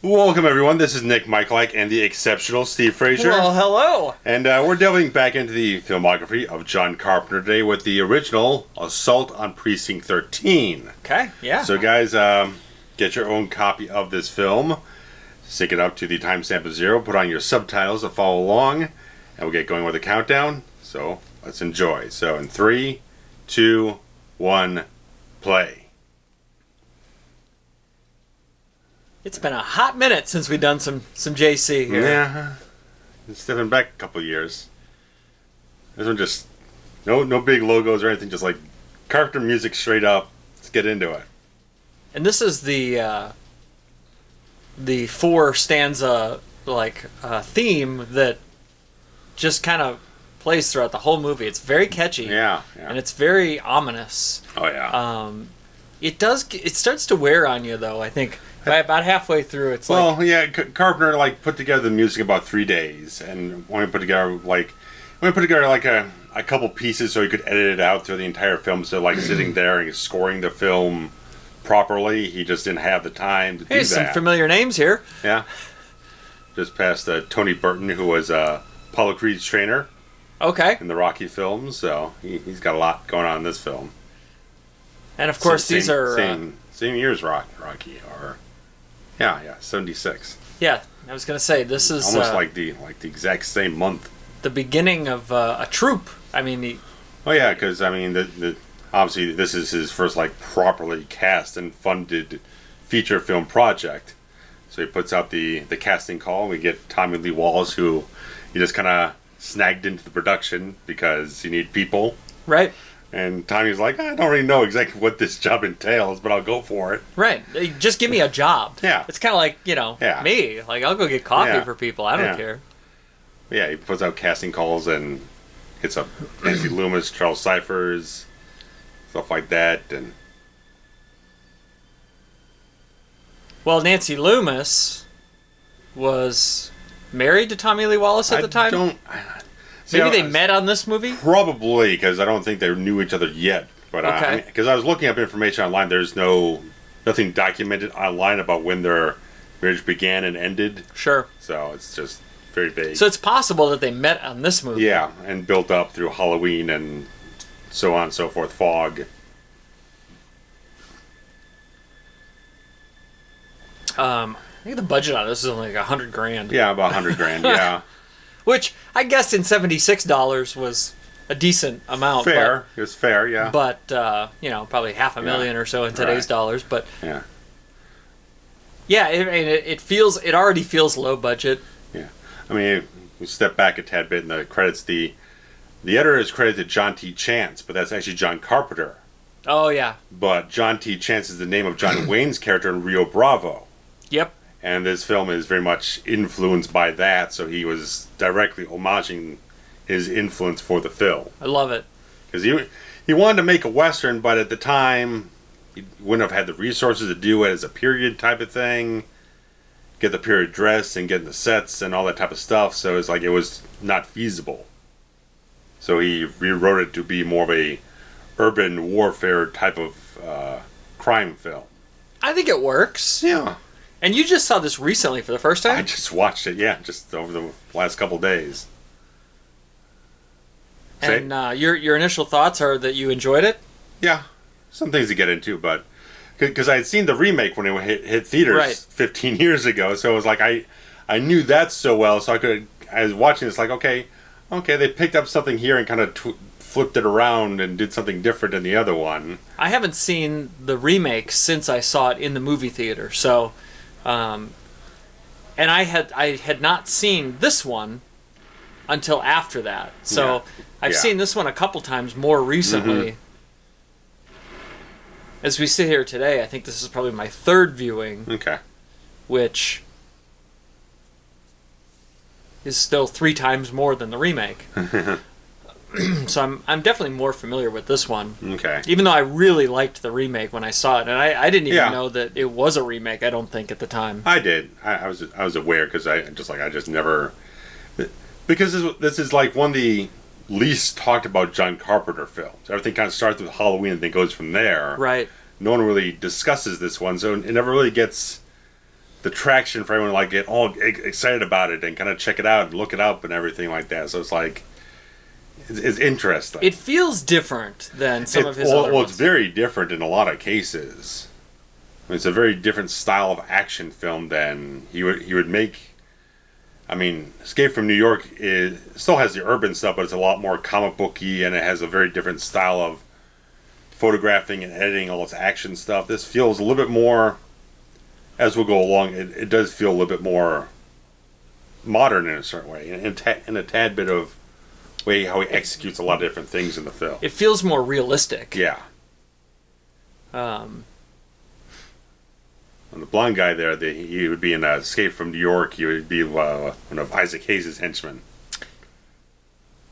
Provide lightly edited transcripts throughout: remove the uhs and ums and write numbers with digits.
Welcome, everyone. This is Nick Michalak and the exceptional Steve Frazier. Well, hello. And we're delving back into the filmography of John Carpenter today with the original Assault on Precinct 13. Okay, yeah. So, guys, get your own copy of this film. Sync it up to the timestamp of 0. Put on your subtitles to follow along. And we'll get going with the countdown. So, let's enjoy. So, in 3, 2, 1, play. It's been a hot minute since we've done some JC here. Yeah. Stepping back a couple years. This one just no big logos or anything, just like Carpenter music straight up. Let's get into it. And this is the 4 stanza theme that just kind of plays throughout the whole movie. It's very catchy. Yeah. And it's very ominous. Oh yeah. It starts to wear on you though, I think. By about halfway through, it's Carpenter put together the music about 3 days, and when we put together a couple pieces so he could edit it out through the entire film. So sitting there and scoring the film properly, he just didn't have the time to do that. Hey, some familiar names here. Yeah, just past Tony Burton, who was Apollo Creed's trainer. Okay. In the Rocky films, so he's got a lot going on in this film. And of course, these are same years Rocky or. Yeah, 76. Yeah, I was gonna say this is almost like the exact same month. The beginning of a troupe. I mean, because obviously this is his first properly cast and funded feature film project. So he puts out the casting call. And we get Tommy Lee Wallace, who he just kind of snagged into the production because you need people, right? And Tommy's like, I don't really know exactly what this job entails, but I'll go for it. Right. Just give me a job. Yeah. It's kind of like, me. I'll go get coffee for people. I don't care. Yeah, he puts out casting calls and hits up Nancy Loomis, Charles Cyphers, stuff like that. And well, Nancy Loomis was married to Tommy Lee Wallace at the time? Maybe they met on this movie? Probably, because I don't think they knew each other yet. But because I was looking up information online, there's nothing documented online about when their marriage began and ended. Sure. So it's just very vague. So it's possible that they met on this movie. Yeah, and built up through Halloween and so on and so forth, Fog. I think the budget on this is only $100,000. Yeah, about $100,000, yeah. Which, I guess in $76 was a decent amount. Fair. It was fair, yeah. But, probably $500,000 or so in today's dollars. But yeah. Yeah, it already feels low budget. Yeah. I mean, we step back a tad bit in the credits. The editor is credited John T. Chance, but that's actually John Carpenter. Oh, yeah. But John T. Chance is the name of John Wayne's character in Rio Bravo. Yep. And this film is very much influenced by that, so he was directly homaging his influence for the film. I love it. Because he wanted to make a Western, but at the time, he wouldn't have had the resources to do it as a period type of thing, get the period dress and get in the sets and all that type of stuff, so it's it was not feasible. So he rewrote it to be more of a urban warfare type of crime film. I think it works. Yeah. And you just saw this recently for the first time? I just watched it, just over the last couple days. And your initial thoughts are that you enjoyed it? Yeah, some things to get into, but because I had seen the remake when it hit theaters 15 years ago, so it was I knew that so well, so I was watching this okay, they picked up something here and kind of flipped it around and did something different than the other one. I haven't seen the remake since I saw it in the movie theater, so. And I had not seen this one until after that. So I've seen this one a couple times more recently. Mm-hmm. As we sit here today, I think this is probably my 3rd viewing. Okay. Which is still 3 times more than the remake. So I'm definitely more familiar with this one. Okay. Even though I really liked the remake when I saw it, and I didn't even know that it was a remake. I don't think at the time. I did. I was aware because I just never, because this is one of the least talked about John Carpenter films. Everything kind of starts with Halloween and then goes from there. Right. No one really discusses this one, so it never really gets the traction for everyone to like get all excited about it and kind of check it out and look it up and everything like that. So it's like it's interesting. It feels different than some of his other ones. It's very different in a lot of cases. I mean, it's a very different style of action film than he would make. I mean, Escape from New York still has the urban stuff, but it's a lot more comic booky, and it has a very different style of photographing and editing all its action stuff. This feels a little bit more, as we'll go along, it does feel a little bit more modern in a certain way, in a tad bit of way how he executes a lot of different things in the film. It feels more realistic. Yeah. And the blonde guy there, he would be in Escape from New York. He would be one of Isaac Hayes' henchmen.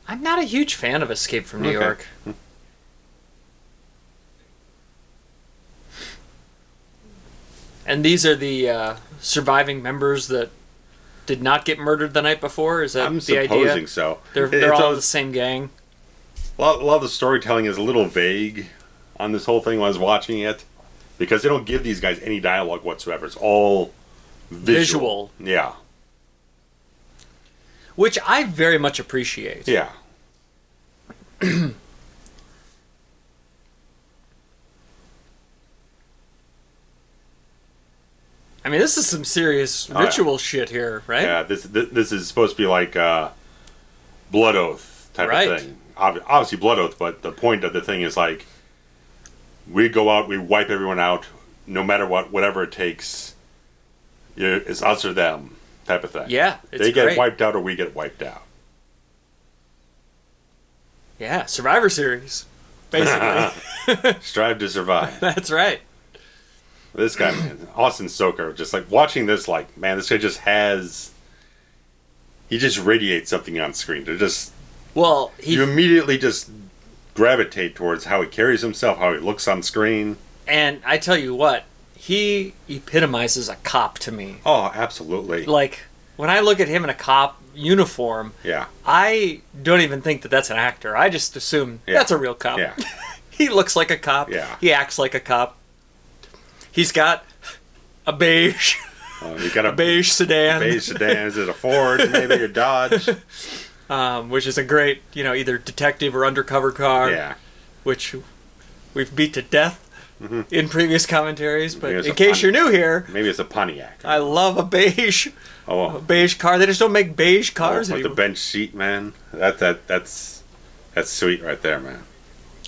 I'm not a huge fan of Escape from New York. And these are the surviving members that did not get murdered the night before? Is that I'm the idea? supposing so. They're all the same gang? A lot of the storytelling is a little vague on this whole thing when I was watching it. Because they don't give these guys any dialogue whatsoever. It's all visual. Yeah. Which I very much appreciate. Yeah. I mean, this is some serious ritual shit here, right? Yeah, this is supposed to be like Blood Oath type of thing. Obviously Blood Oath, but the point of the thing is like, we go out, we wipe everyone out, no matter what, whatever it takes. It's us or them, type of thing. Yeah, it's They get great. wiped out or we get wiped out. Yeah, Survivor Series, basically. Strive to survive. That's right. This guy, man, Austin Stoker, just like watching this, like, man, this guy just he just radiates something on screen. You immediately just gravitate towards how he carries himself, how he looks on screen. And I tell you what, he epitomizes a cop to me. Oh, absolutely. Like, when I look at him in a cop uniform, I don't even think that that's an actor. I just assume that's a real cop. Yeah. He looks like a cop. Yeah. He acts like a cop. He's got a beige, beige sedan. Beige sedan. Is it a Ford? Maybe a Dodge? Which is a great, either detective or undercover car. Yeah. Which we've beat to death in previous commentaries. But in case Pontiac. you're new here, maybe it's a Pontiac. I love a beige car. They just don't make beige cars anymore. With the bench seat, man. That's sweet right there, man.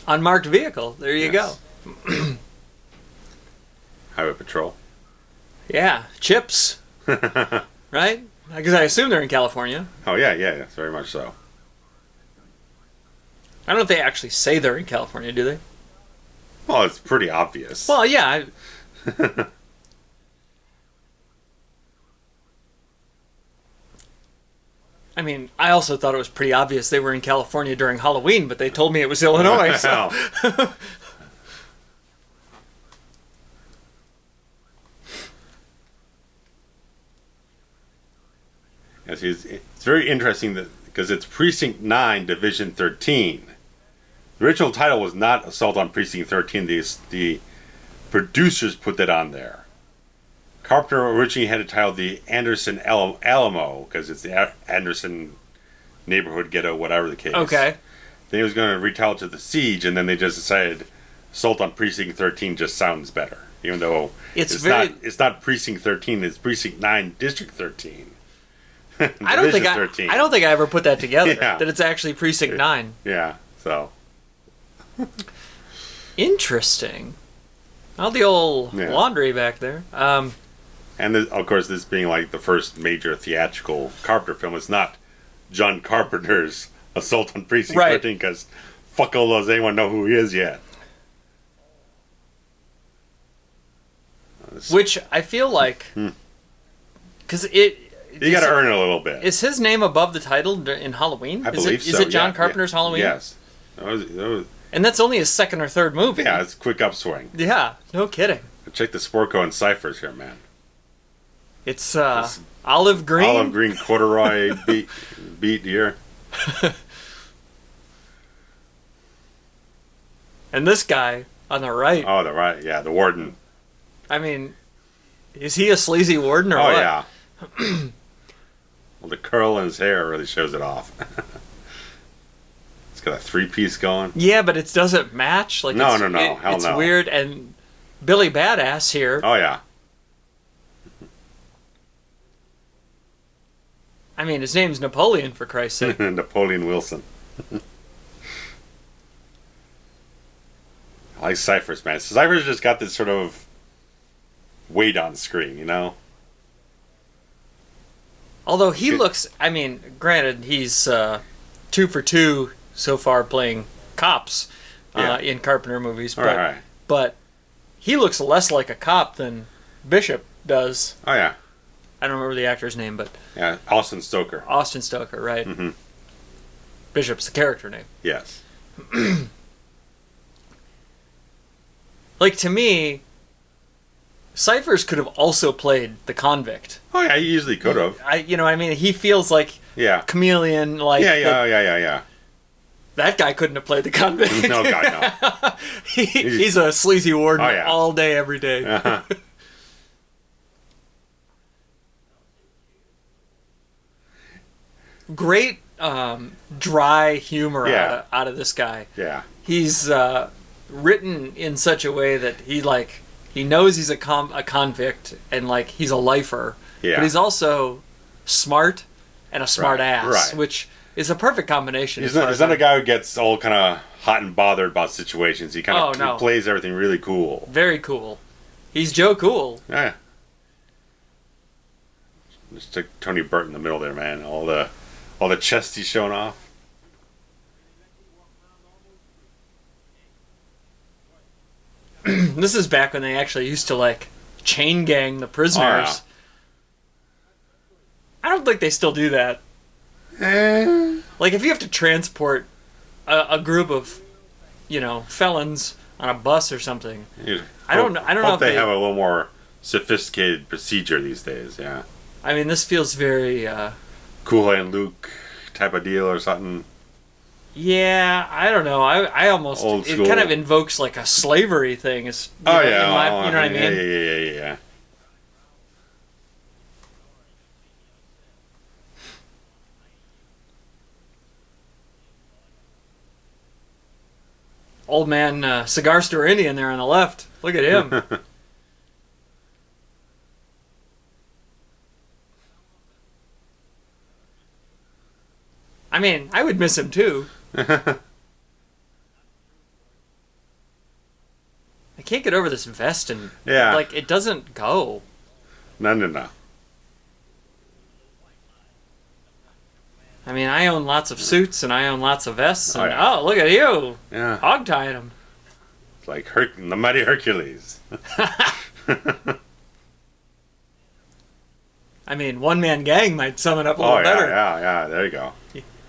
Unmarked vehicle. There you go. Highway Patrol. Yeah, Chips. Right? Because I assume they're in California. Oh, yeah, very much so. I don't know if they actually say they're in California, do they? Well, it's pretty obvious. Well, yeah. I mean, I also thought it was pretty obvious they were in California during Halloween, but they told me it was Illinois, so... Yes, it's very interesting because it's Precinct 9, Division 13. The original title was not Assault on Precinct 13. The producers put that on there. Carpenter originally had it titled the Anderson Alamo because it's the Anderson neighborhood ghetto, whatever the case. Okay. Then he was going to retitle it to The Siege, and then they just decided Assault on Precinct 13 just sounds better, even though it's not Precinct 13. It's Precinct 9, District 13. I don't think I ever put that together. That it's actually Precinct 9. Yeah. So. Interesting. All the old laundry back there. And of course, this being like the first major theatrical Carpenter film, it's not John Carpenter's Assault on Precinct 13 because fuck all does anyone know who he is yet. Which I feel like, because you got to earn it a little bit. Is his name above the title in Halloween? I believe so. Is it John Carpenter's Halloween? Yes. That was, and that's only his second or third movie. Yeah, it's a quick upswing. Yeah, no kidding. Check the Sporco and Cyphers here, man. It's olive green. Olive green corduroy beat here. And this guy on the right. Oh, the right. Yeah, the warden. I mean, Is he a sleazy warden or Oh, what? yeah. Well, the curl in his hair really shows it off. It's got a three-piece going. Yeah, but it doesn't match. Like No. Hell no. It's weird. And Billy Badass here. Oh, yeah. I mean, his name's Napoleon, for Christ's sake. Napoleon Wilson. I like Cyphers, man. Cyphers just got this sort of weight on screen, you know? Although he looks, I mean, granted, he's 2 for 2 so far playing cops in Carpenter movies. But, Right. but he looks less like a cop than Bishop does. Oh, yeah. I don't remember the actor's name, but... Yeah, Austin Stoker. Austin Stoker, right. Mm-hmm. Bishop's the character name. Yes. Like, to me, Cyphers could have also played the convict. Oh, yeah, he easily could have. I mean, he feels like chameleon, like... Yeah. That guy couldn't have played the convict. No, God, no. He's a sleazy warden all day, every day. Uh-huh. Great dry humor out of this guy. Yeah. He's written in such a way that he knows he's a convict and like he's a lifer. Yeah. But he's also smart and a smart ass, right. which is a perfect combination. He's not a guy who gets all kind of hot and bothered about situations. He kind of plays everything really cool. Very cool. He's Joe Cool. Yeah. Just took Tony Burton in the middle there, man. All the chest he's showing off. This is back when they actually used to like chain gang the prisoners. Oh, yeah. I don't think they still do that. Like if you have to transport a group of, felons on a bus or something. I don't know if they have a little more sophisticated procedure these days. Yeah. I mean, this feels very Kool and Luke type of deal or something. Yeah, I don't know. I almost Old school. It kind of invokes like a slavery thing. You know what I mean? Yeah. Old man cigar store Indian there on the left. Look at him. I mean, I would miss him too. I can't get over this vest and like it doesn't go. No. I mean, I own lots of suits and I own lots of vests. And, look at you! Yeah, hog tying them. It's like the mighty Hercules. I mean, one man gang might sum it up a little better. Yeah. There you go.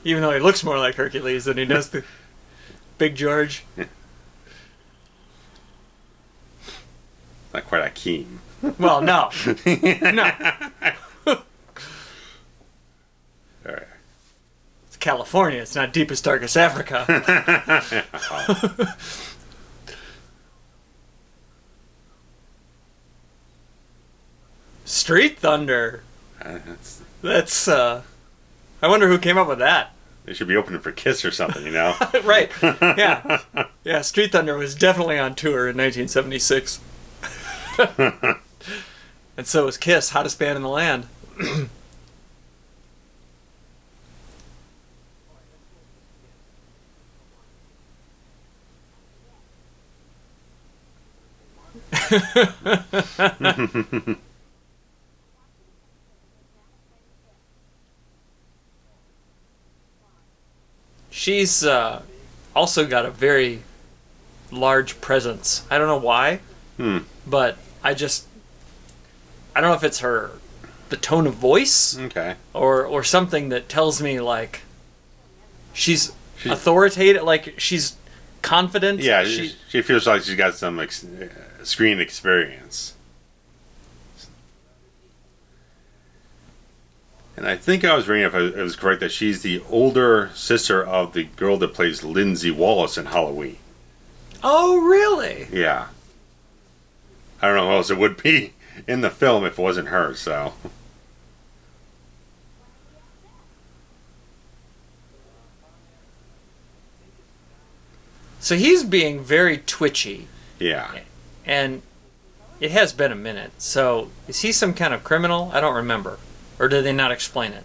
Even though he looks more like Hercules than he does the Big George. Not quite Akeem. Well, no. No. All right. It's California. It's not deepest, darkest Africa. Street Thunder. That's I wonder who came up with that. They should be opening for Kiss or something, Right. Yeah. Yeah, Street Thunder was definitely on tour in 1976. And so was Kiss, hottest band in the land. She's also got a very large presence. I don't know why, but I don't know if it's the tone of voice, or something that tells me like she's authoritative, like she's confident. Yeah, she feels like she's got some screen experience. And I think I was reading, if it was correct, that she's the older sister of the girl that plays Lindsay Wallace in Halloween. Oh, really? Yeah. I don't know who else it would be. in the film if it wasn't her. So. So he's being very twitchy. Yeah. And it has been a minute. So is he some kind of criminal? I don't remember. Or did they not explain it?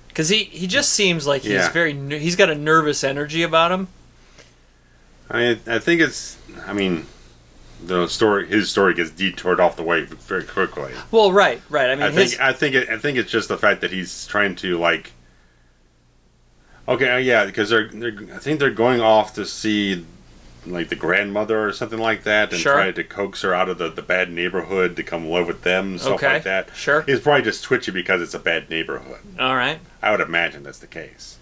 Because he just seems like he's he's got a nervous energy about him. I think it's. I mean, his story gets detoured off the way very quickly. Well, right. I mean, I think it's just the fact that he's trying to like. Okay, yeah, because I think they're going off to see like the grandmother or something like that, and try to coax her out of the bad neighborhood to come live with them, stuff like that. Sure. He's probably just twitchy because it's a bad neighborhood. All right. I would imagine that's the case.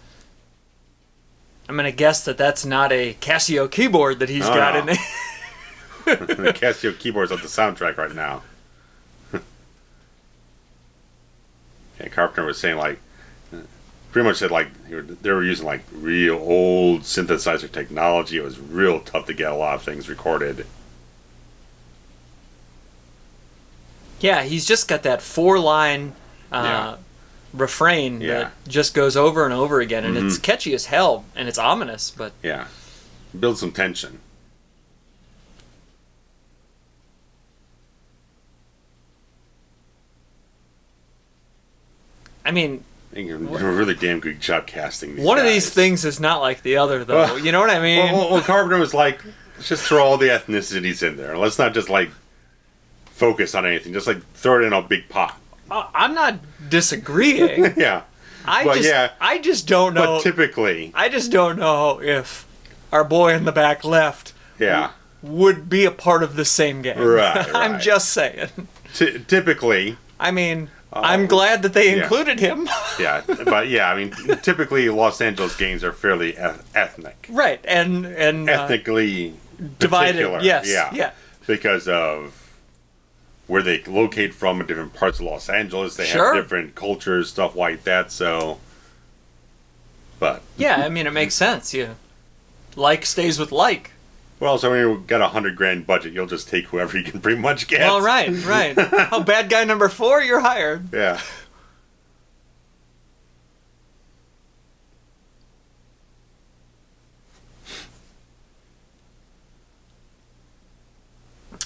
I'm gonna guess that that's not a Casio keyboard that he's got in there. The Casio keyboard's on the soundtrack right now. Yeah, Carpenter was saying like, pretty much said like they were using like real old synthesizer technology. It was real tough to get a lot of things recorded. Yeah, he's just got that 4-line refrain that just goes over and over again, and it's catchy as hell, and it's ominous, but build some tension. I mean, a really damn good job casting these one guys. of these things is not like the other, though. You know what I mean? Well, Carpenter was like, let's just throw all the ethnicities in there. Let's not just like focus on anything. Just like throw it in a big pot. I'm not disagreeing. Yeah. I just don't know. But typically, I just don't know if our boy in the back left would be a part of the same game. Right. I'm just saying. Typically. I mean, I'm glad that they included him. I mean, typically Los Angeles games are fairly ethnic. Right, and ethnically divided. Particular. Yes. Because of where they locate from in different parts of Los Angeles, they have different cultures, stuff like that. So, but I mean, it makes sense. Yeah, like stays with like. Well, so when you've got $100,000 budget, you'll just take whoever you can pretty much get. Well, right. Oh, bad guy number 4, you're hired. Yeah.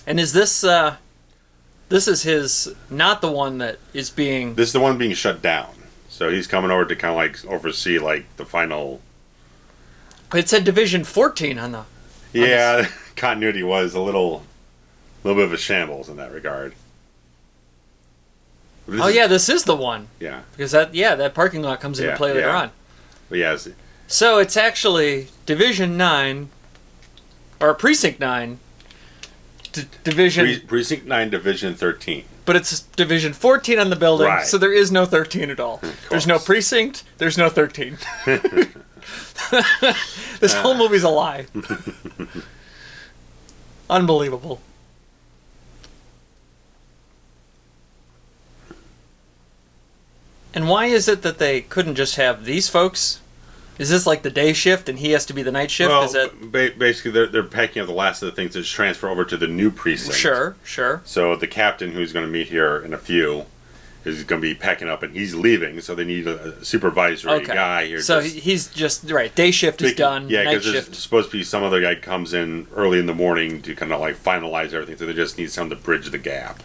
And is this is his, not the one that is being... This is the one being shut down. So he's coming over to kind of like oversee like the final... It said Division 14 on the... Yeah, continuity was a little bit of a shambles in that regard. This is the one. Yeah. Because that parking lot comes into play later on. But so it's actually Division 9, or Precinct 9, Division... Precinct 9, Division 13. But it's Division 14 on the building, so there is no 13 at all. There's no Precinct, there's no 13. This whole movie's a lie. Unbelievable. And why is it that they couldn't just have these folks? Is this like the day shift and he has to be the night shift? Well, is that... basically they're packing up the last of the things that transfer over to the new precinct. Sure. So the captain who's going to meet here in a few is going to be packing up, and he's leaving, so they need a supervisory guy here. So he's just, day shift is done, night shift. There's supposed to be some other guy comes in early in the morning to kind of like finalize everything, so they just need someone to bridge the gap.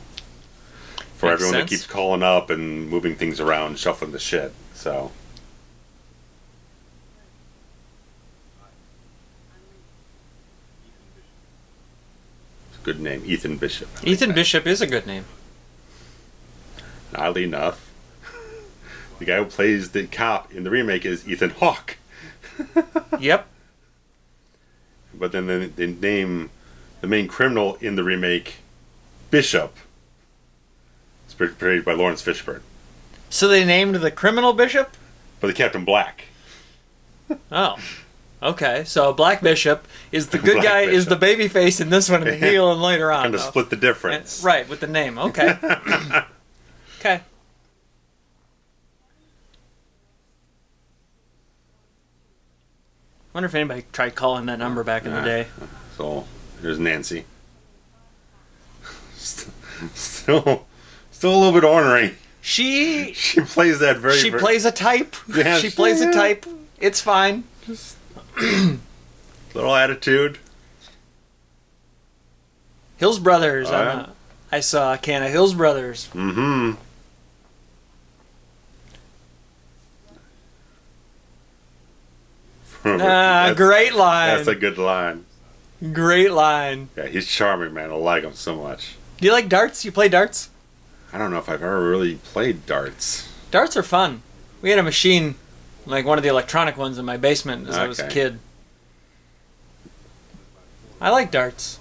For everyone that keeps calling up and moving things around, shuffling the shit, so... It's a good name, Ethan Bishop. Ethan Bishop is a good name. Oddly enough, the guy who plays the cop in the remake is Ethan Hawke. Yep. But then they name the main criminal in the remake Bishop. It's portrayed by Lawrence Fishburne. So they named the criminal Bishop? For the Captain Black. Oh. Okay, so Black Bishop is the good guy, is the baby face in this one, and the heel and later on. Kind of split the difference. Right, with the name. Okay. Okay. Wonder if anybody tried calling that number back in the day. So there's Nancy. Still a little bit ornery. She plays that very. She plays a type. Yeah, she plays a type. It's fine. Just little attitude. Hills Brothers. Oh, yeah? I saw a can of Hills Brothers. Mm-hmm. Great line. That's a good line. Great line. Yeah, he's charming, man. I like him so much. Do you like darts? You play darts? I don't know if I've ever really played darts. Darts are fun. We had a machine, like one of the electronic ones in my basement as I was a kid. I like darts.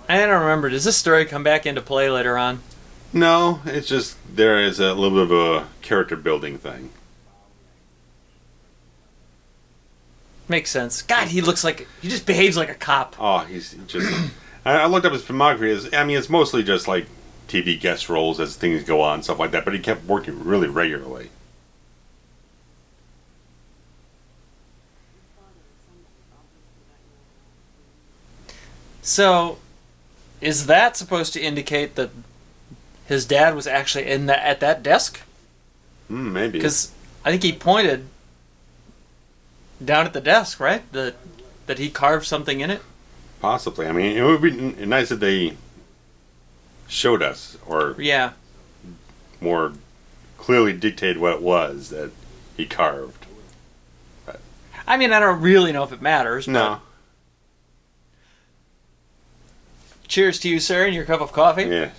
I don't remember. Does this story come back into play later on? No, it's just there is a little bit of a character building thing. Makes sense. God, he just behaves like a cop. Oh, he's just. I looked up his filmography. It's mostly just like TV guest roles as things go on, stuff like that. But he kept working really regularly. So, is that supposed to indicate that his dad was actually at that desk? Maybe. Because I think he pointed down at the desk, right? That he carved something in it? Possibly. I mean, it would be nice if they showed us, or more clearly dictated what it was that he carved. But, I mean, I don't really know if it matters. No. Cheers to you, sir, and your cup of coffee. Yeah.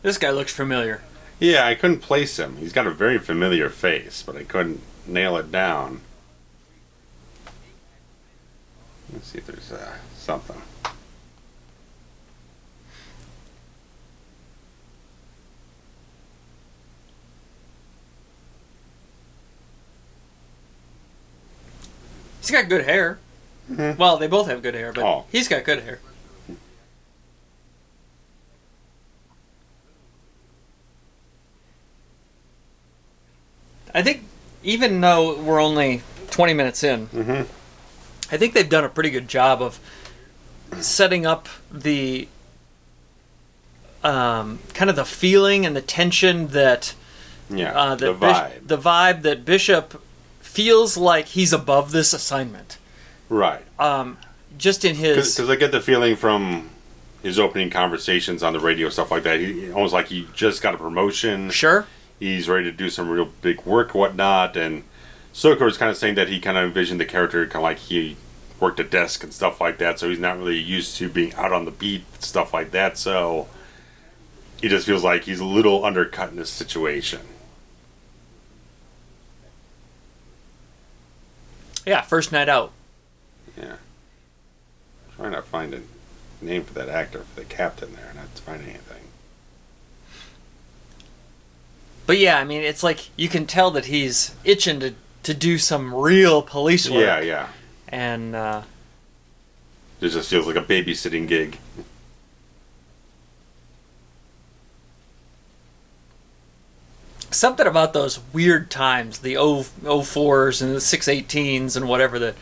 This guy looks familiar. Yeah, I couldn't place him. He's got a very familiar face, but I couldn't nail it down. Let's see if there's something. He's got good hair. Mm-hmm. Well, they both have good hair, but he's got good hair. I think, even though we're only 20 minutes in, I think they've done a pretty good job of setting up the kind of the feeling and the tension that the vibe. The vibe that Bishop feels like he's above this assignment. Right. Just in his... Because I get the feeling from his opening conversations on the radio, stuff like that, almost like he just got a promotion. Sure. He's ready to do some real big work, whatnot, and Stoker was kind of saying that he kind of envisioned the character kind of like he worked a desk and stuff like that, so he's not really used to being out on the beat, stuff like that, so he just feels like he's a little undercut in this situation. Yeah, first night out. Yeah. Trying to find a name for that actor, for the captain there, not finding anything. But yeah, I mean, it's like you can tell that he's itching to do some real police work. Yeah, yeah. And it just feels like a babysitting gig. Something about those weird times, the 04s and the 618s and whatever, that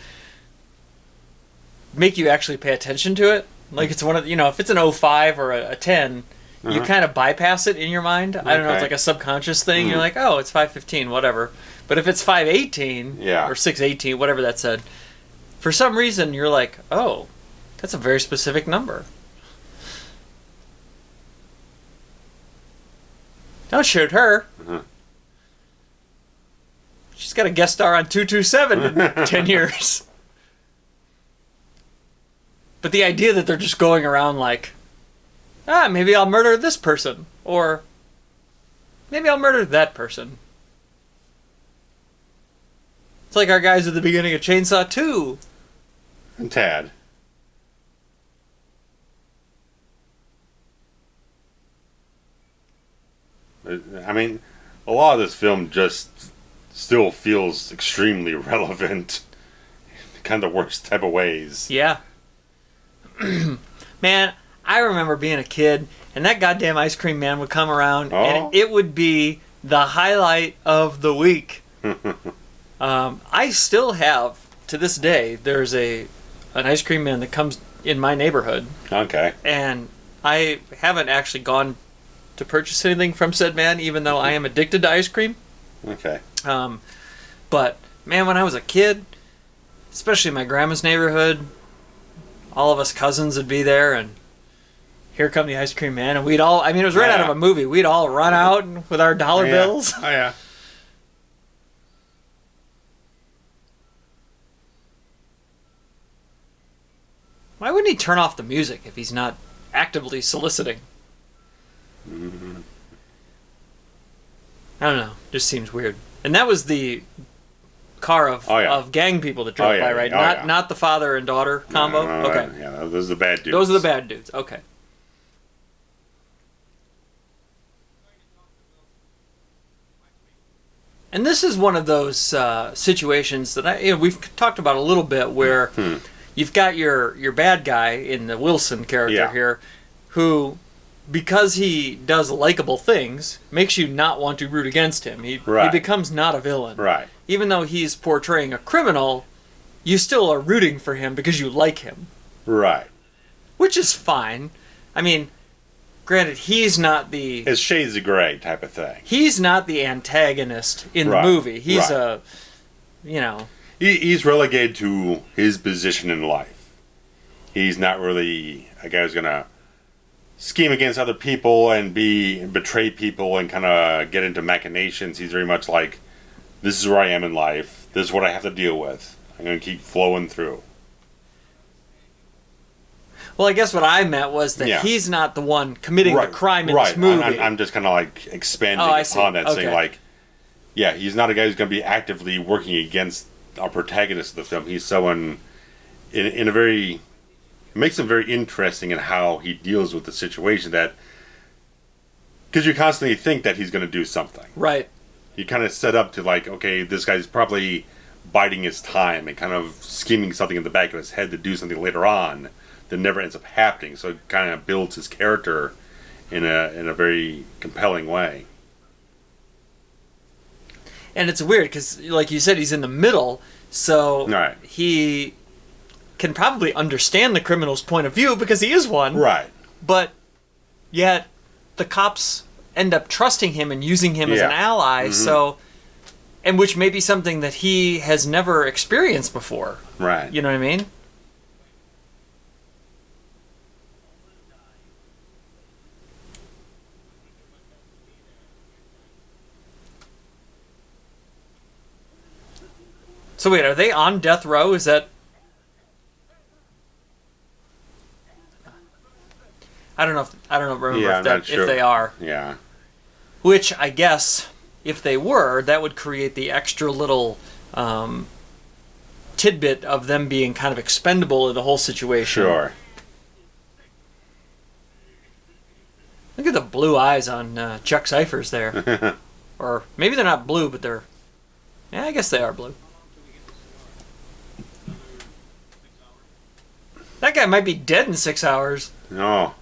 make you actually pay attention to it. Like it's one of, if it's an 05 or a 10, you kind of bypass it in your mind. I don't know, it's like a subconscious thing. You're like, oh, it's 515, whatever. But if it's 518 or 618, whatever that said, for some reason you're like, oh, that's a very specific number. Don't shoot her. She's got a guest star on 227 in 10 years. But the idea that they're just going around like, maybe I'll murder this person. Or maybe I'll murder that person. It's like our guys at the beginning of Chainsaw 2. And Tad. I mean, a lot of this film just still feels extremely relevant. Kind of the worst type of ways. Yeah. Man, I remember being a kid, and that goddamn ice cream man would come around, and it would be the highlight of the week. I still have, to this day, there's an ice cream man that comes in my neighborhood. Okay. And I haven't actually gone to purchase anything from said man, even though I am addicted to ice cream. Okay. But, man, when I was a kid, especially in my grandma's neighborhood, all of us cousins would be there, and here come the ice cream man, and we'd all, I mean, it was right out of a movie. We'd all run out with our dollar bills. Oh, yeah. Why wouldn't he turn off the music if he's not actively soliciting? Mm-hmm. I don't know. Just seems weird. And that was the car of gang people that drove by, right? Not the father and daughter combo? Okay. Yeah, those are the bad dudes. Those are the bad dudes. Okay. And this is one of those situations that we've talked about a little bit where you've got your bad guy in the Wilson character here who, because he does likable things, makes you not want to root against him. He becomes not a villain. Right. Even though he's portraying a criminal, you still are rooting for him because you like him. Right. Which is fine. I mean, granted, he's not the... It's shades of gray type of thing. He's not the antagonist in the movie. He's He's relegated to his position in life. He's not really a guy who's going to scheme against other people and betray people and kind of get into machinations. He's very much like, this is where I am in life. This is what I have to deal with. I'm going to keep flowing through. Well, I guess what I meant was that he's not the one committing the crime in this movie. I'm just kind of like expanding upon that, saying like, he's not a guy who's going to be actively working against our protagonist of the film. He's someone in a very... It makes him very interesting in how he deals with the situation, that... Because you constantly think that he's going to do something. Right. You kind of set up to like, okay, this guy's probably biding his time and kind of scheming something in the back of his head to do something later on that never ends up happening. So it kind of builds his character in a very compelling way. And it's weird because, like you said, he's in the middle, so he can probably understand the criminal's point of view because he is one. Right. But yet the cops end up trusting him and using him as an ally, so... And which may be something that he has never experienced before. Right. You know what I mean? So wait, are they on death row? Is that... I don't remember if they are. Yeah. Which, I guess, if they were, that would create the extra little tidbit of them being kind of expendable in the whole situation. Sure. Look at the blue eyes on Chuck Cyphers there. Or maybe they're not blue, but they're... Yeah, I guess they are blue. That guy might be dead in 6 hours. No.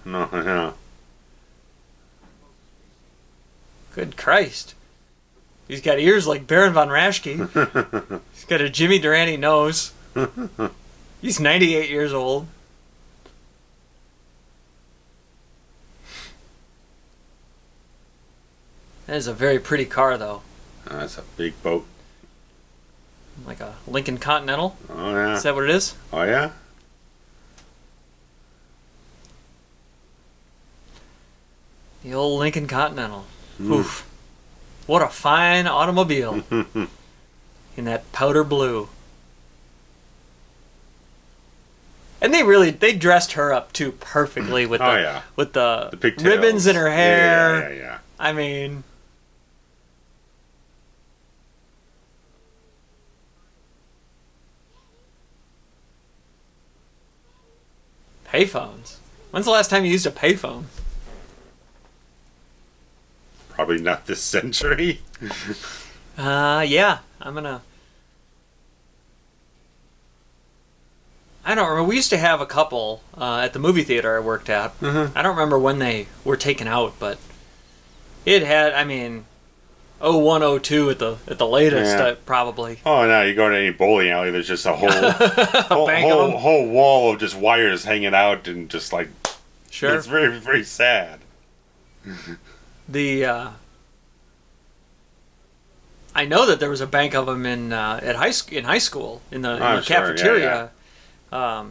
Good Christ. He's got ears like Baron von Raschke. He's got a Jimmy Durante nose. He's 98 years old. That is a very pretty car, though. That's a big boat. Like a Lincoln Continental? Oh, yeah. Is that what it is? Oh, yeah? The old Lincoln Continental. Oof. What a fine automobile. In that powder blue. And they dressed her up too perfectly with the ribbons in her hair. Yeah. I mean, payphones. When's the last time you used a payphone? Probably probably not this century. Yeah. I'm gonna... I don't remember. We used to have a couple at the movie theater I worked at. I don't remember when they were taken out, but it had, I mean, 01, 02 at the latest, probably. Oh, no, you go to any bowling alley, there's just a whole wall of just wires hanging out and just like... Sure. It's very, very sad. I know that there was a bank of them in high school in the cafeteria. Yeah.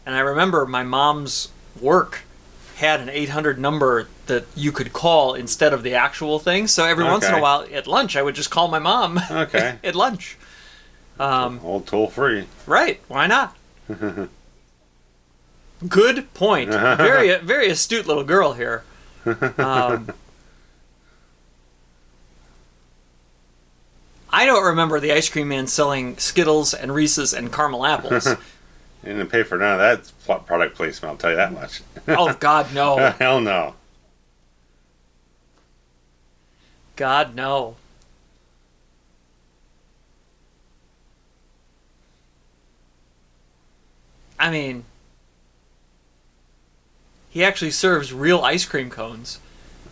And I remember my mom's work had an 800 number that you could call instead of the actual thing. So every once in a while at lunch, I would just call my mom at lunch. Old toll free. Right. Why not? Good point. Very, very astute little girl here. I don't remember the ice cream man selling Skittles and Reese's and caramel apples. You didn't pay for none of that product placement, I'll tell you that much. Oh, God, no. Hell no. God, no. I mean, he actually serves real ice cream cones.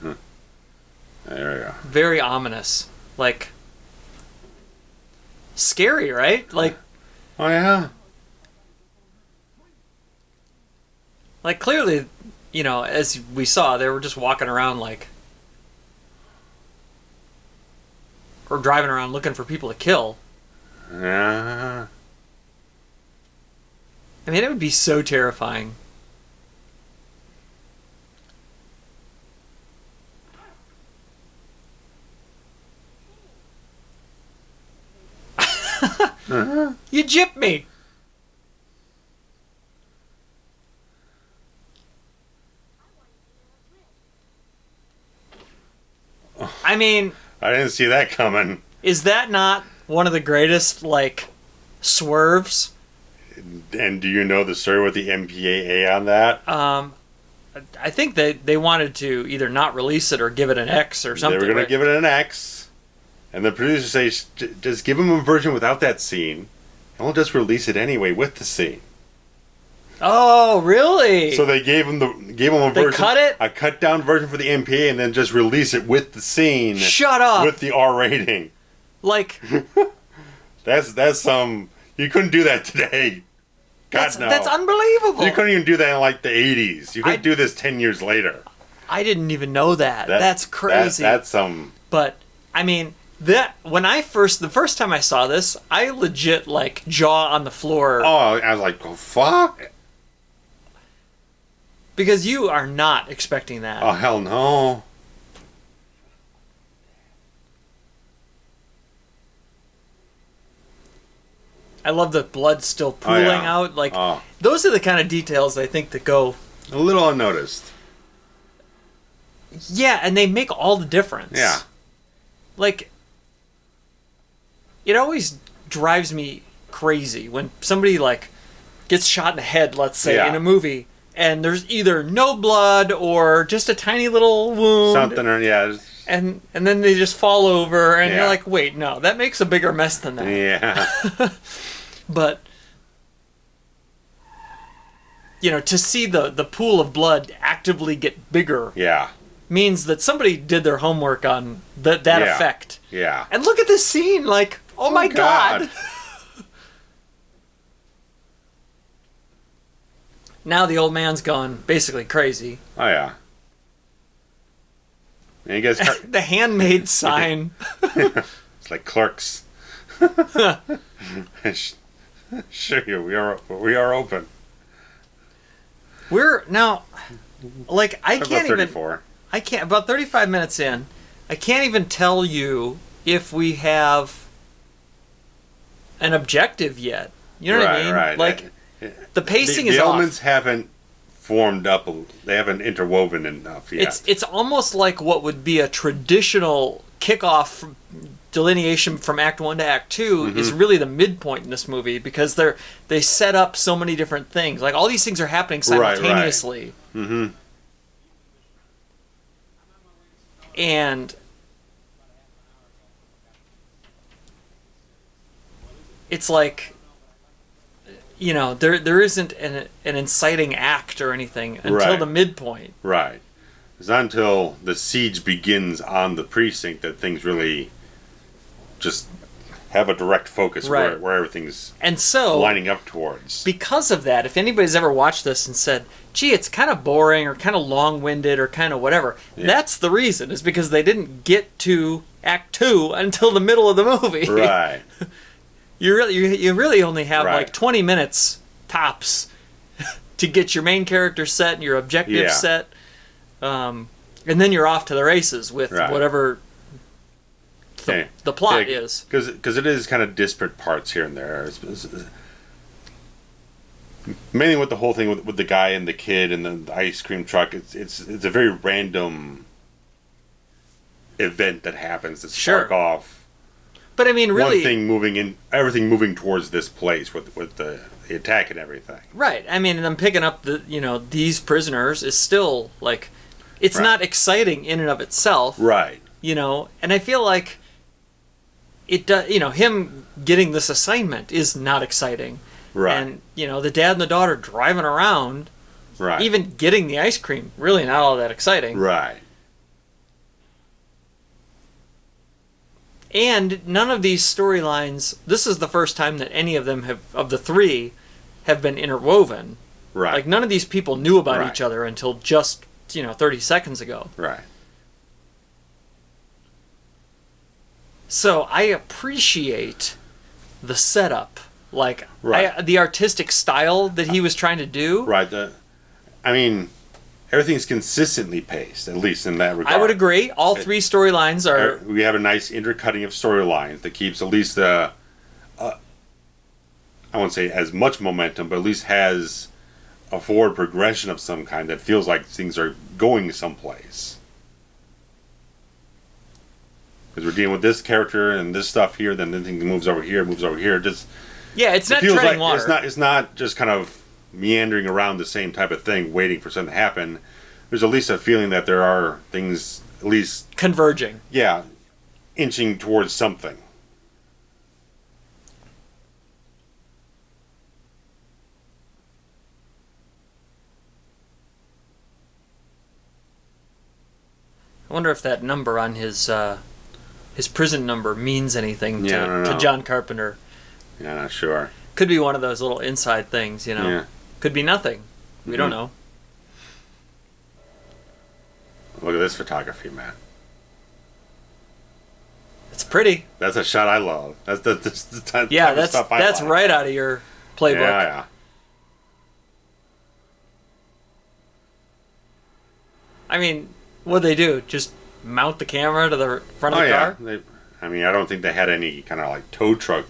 There we go. Very ominous. Like, scary, right? Like, oh, yeah. Like, clearly, you know, as we saw, they were just walking around like... Or driving around looking for people to kill. Yeah. I mean, it would be so terrifying. You gypped me! I mean... I didn't see that coming. Is that not one of the greatest, like, swerves? And do you know the story with the MPAA on that? I think they wanted to either not release it or give it an X or something. They were going to give it an X. And the producers say, just give them a version without that scene. And we'll just release it anyway with the scene. Oh, really? So they gave them a version. They cut it? A cut down version for the MPA and then just release it with the scene. Shut up! With the R rating. Like... that's some... You couldn't do that today. God, no. That's unbelievable. You couldn't even do that in like the 80s. You couldn't do this 10 years later. I didn't even know that. That's crazy. That's some... But, I mean... the first time I saw this, I legit, like, jaw on the floor. Oh, I was like, oh, fuck. Because you are not expecting that. Oh, hell no. I love the blood still pooling out. Like, those are the kind of details I think that go... A little unnoticed. Yeah, and they make all the difference. Yeah. Like... It always drives me crazy when somebody, like, gets shot in the head, let's say, in a movie, and there's either no blood or just a tiny little wound. Something, or, yeah. And then they just fall over, and you're like, wait, no, that makes a bigger mess than that. Yeah. But, you know, to see the pool of blood actively get bigger means that somebody did their homework on that effect. Yeah. And look at this scene, like... Oh my God! Now the old man's gone basically crazy. Oh, yeah. And you guys... The handmade sign. It's like Clerks. Sure, we are open. We're now... Like, I can't even... 34. I can't... About 35 minutes in, I can't even tell you if we have... an objective yet. You know what I mean? Right. Like, the pacing is off. The elements haven't formed up. They haven't interwoven enough yet. It's almost like what would be a traditional kickoff delineation from Act 1 to Act 2 is really the midpoint in this movie because they set up so many different things. Like, all these things are happening simultaneously. Right. Mm-hmm. And it's like, you know, there isn't an inciting act or anything until the midpoint. Right. It's not until the siege begins on the precinct that things really just have a direct focus where everything's lining up towards. Because of that, if anybody's ever watched this and said, gee, it's kind of boring or kind of long-winded or kind of whatever, that's the reason, is because they didn't get to Act 2 until the middle of the movie. Right. You really only have like 20 minutes tops to get your main character set and your objective set. And then you're off to the races with whatever the plot is. Because it is kind of disparate parts here and there. It's mainly with the whole thing with the guy and the kid and the ice cream truck. It's a very random event that happens to spark off. But I mean, really, one thing everything moving towards this place with the attack and everything. Right. I mean, them picking up these prisoners is still like, it's not exciting in and of itself. Right. And I feel like it does. Him getting this assignment is not exciting. Right. And the dad and the daughter driving around. Right. Even getting the ice cream, really not all that exciting. Right. And none of these storylines, this is the first time that any of them of the three, have been interwoven. Right. Like, none of these people knew about each other until just, 30 seconds ago. Right. So I appreciate the setup. Like, the artistic style that he was trying to do. Right. Everything's consistently paced, at least in that regard. I would agree. All three storylines are... We have a nice intercutting of storylines that keeps at least I won't say as much momentum, but at least has a forward progression of some kind that feels like things are going someplace. Because we're dealing with this character and this stuff here, then things moves over here. Just it's not treading water. It's not just kind of meandering around the same type of thing, waiting for something to happen. There's at least a feeling that there are things at least converging. Yeah, inching towards something. I wonder if that number on his prison number means anything to John Carpenter. Yeah, not sure. Could be one of those little inside things, Yeah. Could be nothing. We don't know. Look at this photography, man. It's pretty. That's a shot I love. That's the type of stuff I that's like. right out of your playbook. Yeah. I mean, what'd they do? Just mount the camera to the front of the car? I don't think they had any kind of like tow truck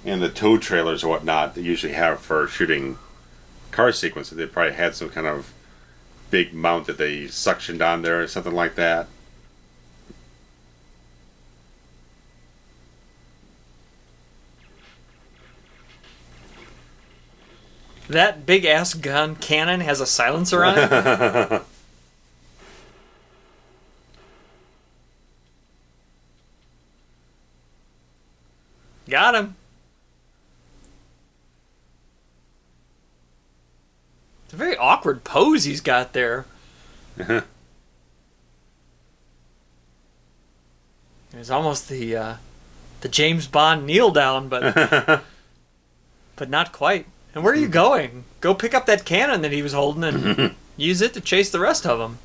in the tow trailers or whatnot they usually have for shooting car sequences. They probably had some kind of big mount that they suctioned on there or something like that. That big ass gun cannon has a silencer on it? Got him. It's a very awkward pose he's got there. It's almost the James Bond kneel down, but but not quite. And where are you going? Go pick up that cannon that he was holding and use it to chase the rest of them.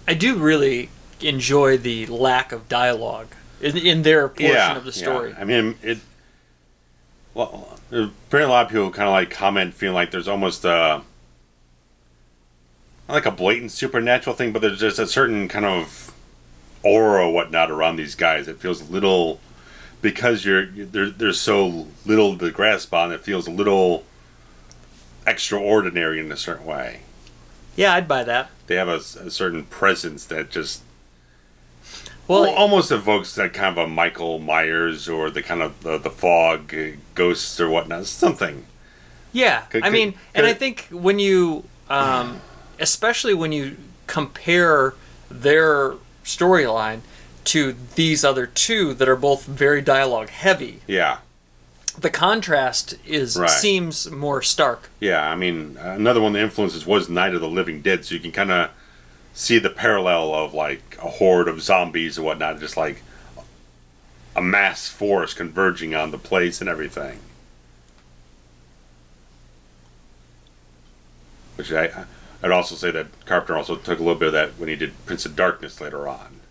I do really enjoy the lack of dialogue in their portion of the story. Yeah. I mean, there's a lot of people kind of like comment feeling like there's almost not like a blatant supernatural thing, but there's just a certain kind of aura or whatnot around these guys. It feels a little, because there's so little to grasp on, it feels a little extraordinary in a certain way. Yeah, I'd buy that. They have a certain presence that just... Well, almost evokes that kind of a Michael Myers or the kind of the fog ghosts or whatnot. Something. Yeah, I mean, and I think when you, especially when you compare their storyline to these other two that are both very dialogue heavy. Yeah. The contrast seems more stark. Yeah, I mean, another one of the influences was Night of the Living Dead, so you can kind of see the parallel of like a horde of zombies and whatnot, just like a mass force converging on the place and everything. Which I'd also say that Carpenter also took a little bit of that when he did Prince of Darkness later on.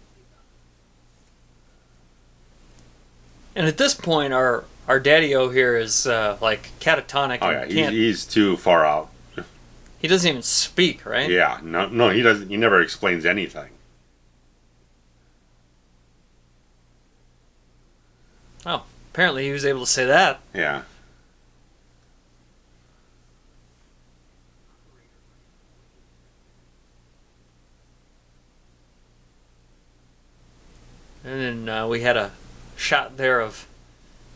And at this point, our daddy-o here is like catatonic. Oh yeah, he's too far out. He doesn't even speak, right? Yeah, no, he doesn't. He never explains anything. Oh, apparently he was able to say that. Yeah. And then we had a shot there of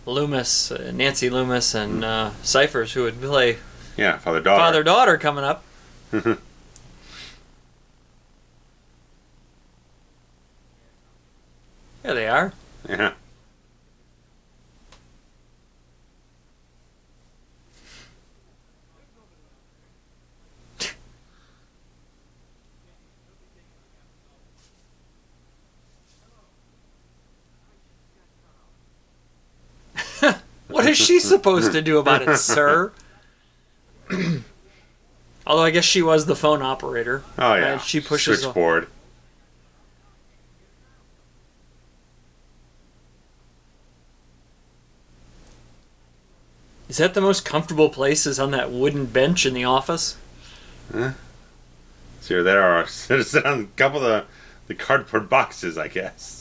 Loomis, Nancy Loomis, and Cyphers, who would play father-daughter. Father-daughter coming up. Yeah, they are. Yeah. What is she supposed to do about it, sir? Although I guess she was the phone operator. Oh yeah. Right? She pushes switchboard. Is that the most comfortable place? Is on that wooden bench in the office? Huh? So there are sit on a couple of the cardboard boxes, I guess.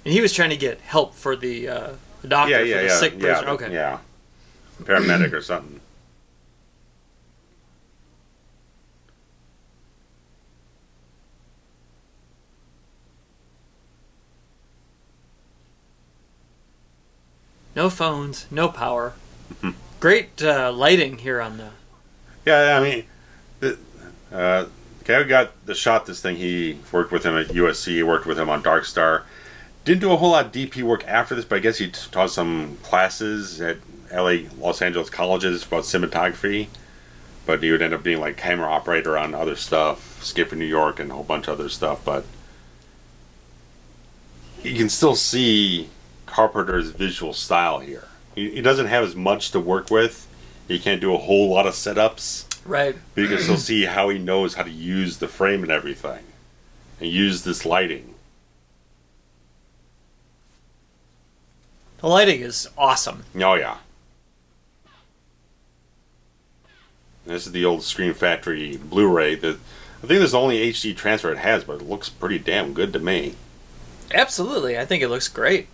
And he was trying to get help for the doctor for the sick person. Okay. Yeah. Paramedic or something. No phones, no power. Great lighting here on the... Yeah, I mean, the guy who got the shot this thing, he worked with him at USC, he worked with him on Dark Star. Didn't do a whole lot of DP work after this, but I guess he taught some classes at Los Angeles colleges about cinematography. But he would end up being like camera operator on other stuff, Skip in New York and a whole bunch of other stuff. But you can still see Carpenter's visual style here. He doesn't have as much to work with. He can't do a whole lot of setups. Right. But you can still see how he knows how to use the frame and everything. And use this lighting. The lighting is awesome. Oh, yeah. This is the old Screen Factory Blu-ray. I think this is the only HD transfer it has, but it looks pretty damn good to me. Absolutely. I think it looks great.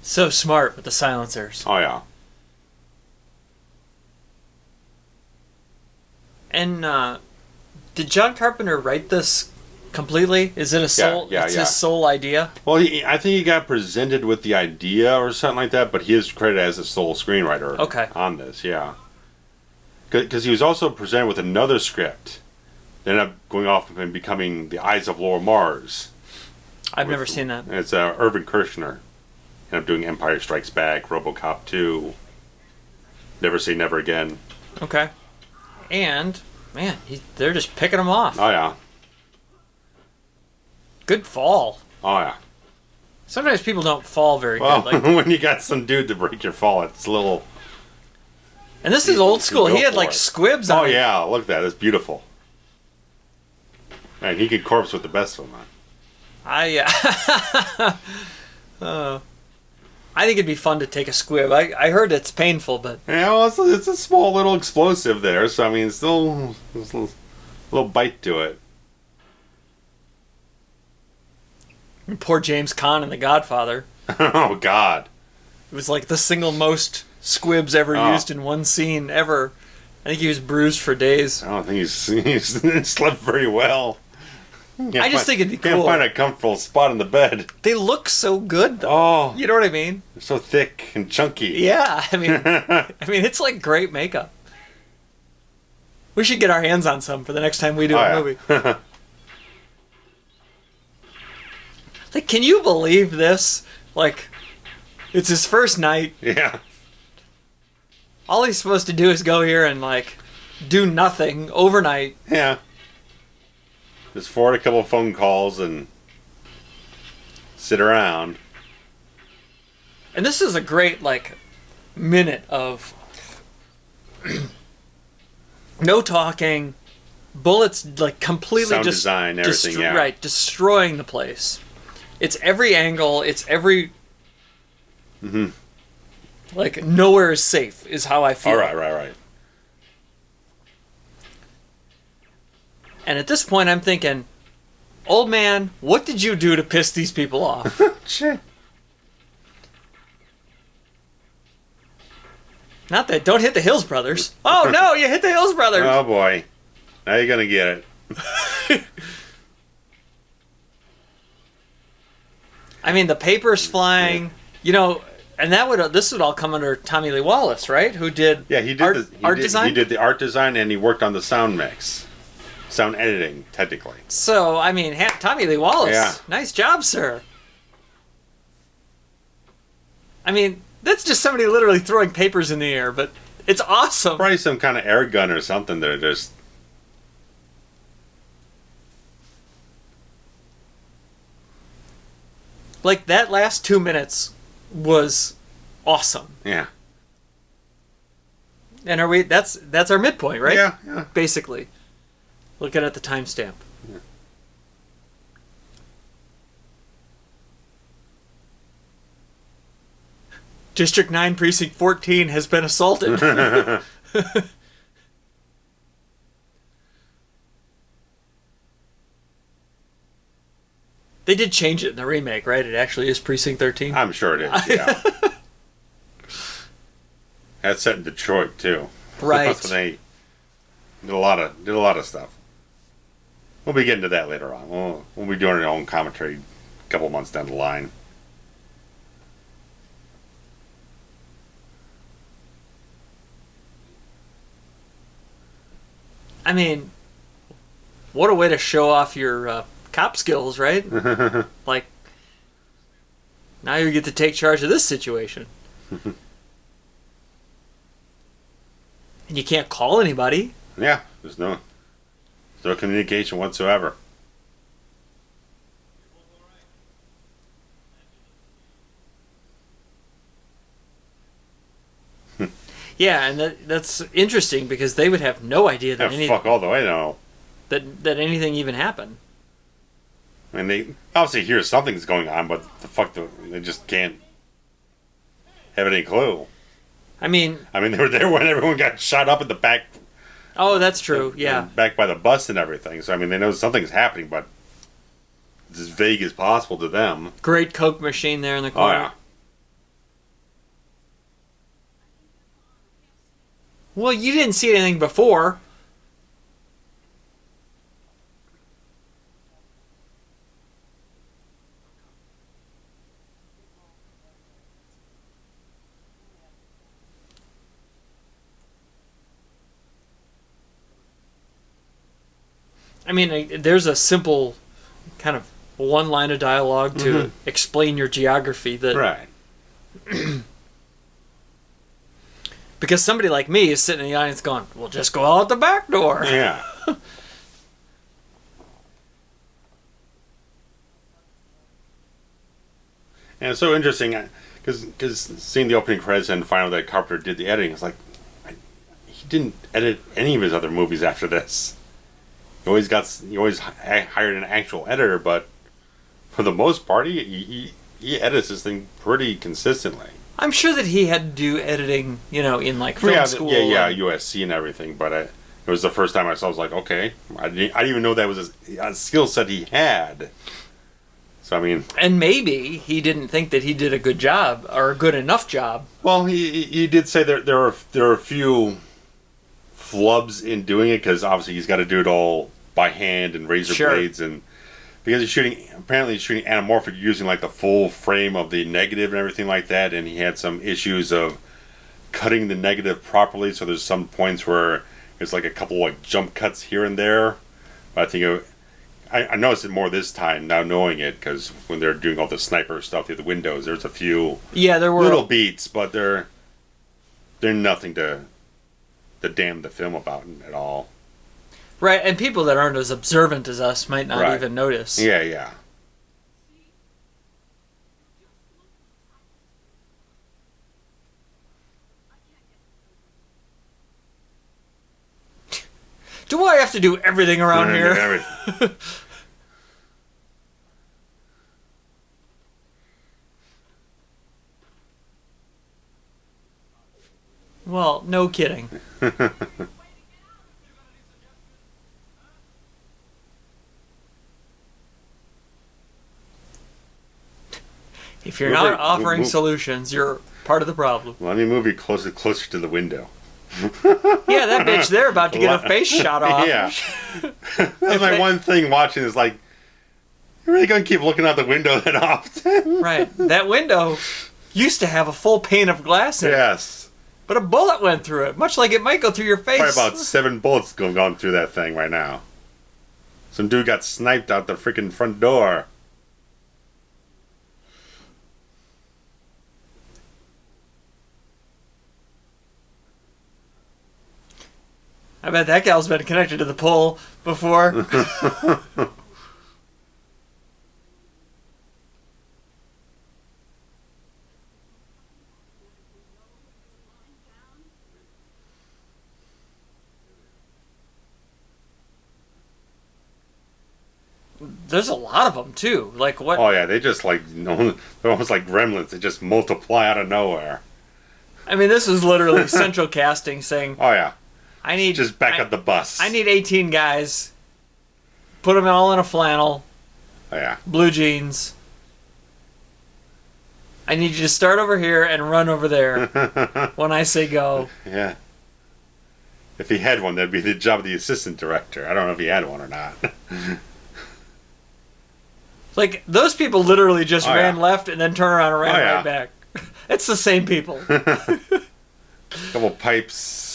So smart with the silencers. Oh, yeah. And did John Carpenter write this completely? Is it a sole? Yeah, it's his sole idea. Well, I think he got presented with the idea or something like that, but he is credited as a sole screenwriter. Okay. On this, yeah. Because he was also presented with another script. They ended up going off and becoming The Eyes of Laura Mars. I've never seen that. It's Irvin Kershner. Ended up doing Empire Strikes Back, RoboCop 2, Never Say Never Again. Okay. And, man, they're just picking them off. Oh, yeah. Good fall. Oh, yeah. Sometimes people don't fall very good. Like, when you got some dude to break your fall, it's a little... And this is old school. He had, like, squibs on it. Oh, yeah. Look at that. It's beautiful. And he could corpse with the best of them. I think it'd be fun to take a squib. I heard it's painful, but... Yeah, well, it's a small little explosive there, so, I mean, it's still... There's a little bite to it. Poor James Caan in The Godfather. Oh, God. It was like the single most squibs ever used in one scene ever. I think he was bruised for days. I don't think he's slept very well. I just think it'd be cool. Can't find a comfortable spot in the bed. They look so good, though. Oh. You know what I mean? They're so thick and chunky. Yeah, I mean, it's like great makeup. We should get our hands on some for the next time we do a movie. Like, can you believe this? Like, it's his first night. Yeah. All he's supposed to do is go here and, like, do nothing overnight. Yeah. Just forward a couple phone calls and sit around. And this is a great, like, minute of no talking, bullets, like, completely sound design, everything, yeah. Right, destroying the place. It's every angle, it's every... Mm-hmm. Like, nowhere is safe, is how I feel. All right. And at this point, I'm thinking, old man, what did you do to piss these people off? Shit. Not that, don't hit the Hills Brothers. Oh, no, you hit the Hills Brothers. Oh, boy. Now you're going to get it. I mean, the paper's flying, you know, and this would all come under Tommy Lee Wallace, right? Who did art design? He did the art design and he worked on the sound mix. Sound editing, technically. So, I mean, Tommy Lee Wallace, nice job, sir. I mean, that's just somebody literally throwing papers in the air, but it's awesome. Probably some kind of air gun or something that just... Like, that last 2 minutes was awesome. Yeah. And that's our midpoint, right? Yeah. Basically. Looking at the timestamp. Yeah. District 9, Precinct 14 has been assaulted. They did change it in the remake, right? It actually is Precinct 13. I'm sure it is, yeah. That's set in Detroit, too. Right. So they did a lot of stuff. We'll be getting to that later on. We'll be doing our own commentary a couple months down the line. I mean, what a way to show off your cop skills, right? Like, now you get to take charge of this situation. And you can't call anybody. Yeah, there's no communication whatsoever. Yeah, and that's interesting because they would have no idea that fuck all the way now. that anything even happened. I mean, they obviously hear something's going on, but they just can't have any clue. I mean, they were there when everyone got shot up at the back. Oh, that's true. Yeah, back by the bus and everything. So they know something's happening, but it's as vague as possible to them. Great Coke machine there in the corner. Oh yeah. Well, you didn't see anything before. I mean, there's a simple kind of one line of dialogue to explain your geography that... Right. Because somebody like me is sitting in the audience going, well, just go out the back door. Yeah. And it's so interesting, because seeing the opening credits and finding out that Carpenter did the editing, it's like, he didn't edit any of his other movies after this. He always hired an actual editor, but for the most part, he edits this thing pretty consistently. I'm sure that he had to do editing, in like film school. Yeah, USC and everything. But it was the first time I saw. I was like, okay, I didn't even know that was a skill set he had. So, I mean... And maybe he didn't think that he did a good job, or a good enough job. Well, he did say there are a few flubs in doing it, because obviously he's got to do it all by hand and razor blades, and because he's shooting anamorphic using like the full frame of the negative and everything like that, and he had some issues of cutting the negative properly, so there's some points where there's like a couple like jump cuts here and there. But I think I noticed it more this time now knowing it, because when they're doing all the sniper stuff through the windows, there's a few there were little beats, but they're nothing to damn the film about at all. Right, and people that aren't as observant as us might not even notice. Yeah. Do I have to do everything around here? Everything. Well, no kidding. If you're not offering solutions, you're part of the problem. Let me move you closer to the window. Yeah, that bitch there about to get her face shot off. Yeah. That's my one thing watching is like, you're really going to keep looking out the window that often? Right. That window used to have a full pane of glass in it. Yes. But a bullet went through it, much like it might go through your face. Probably about 7 bullets going through that thing right now. Some dude got sniped out the freaking front door. I bet that gal's been connected to the pole before. There's a lot of them, too. Like what? Oh, yeah, they just like, they're almost like gremlins. They just multiply out of nowhere. I mean, this is literally central casting saying, oh, yeah. I need... Just back up the bus. I need 18 guys. Put them all in a flannel. Oh, yeah. Blue jeans. I need you to start over here and run over there when I say go. Yeah. If he had one, that'd be the job of the assistant director. I don't know if he had one or not. Like, those people literally just ran left and then turned around and ran right back. It's the same people. Couple pipes.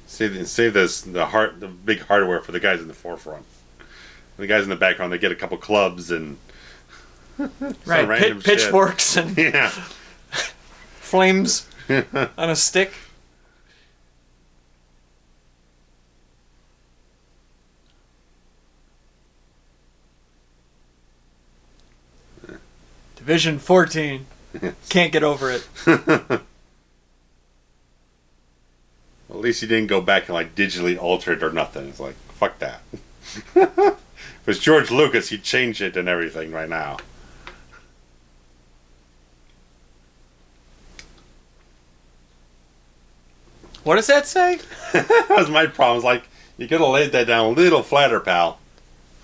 Save this the big hardware for the guys in the forefront. The guys in the background, they get a couple clubs and right, pitchforks and flames on a stick. Division 14. Can't get over it. Well, at least he didn't go back and like digitally alter it or nothing. It's like, fuck that. If it was George Lucas, he'd change it and everything right now. What does that say? That was my problem. It's like, you could have laid that down a little flatter, pal.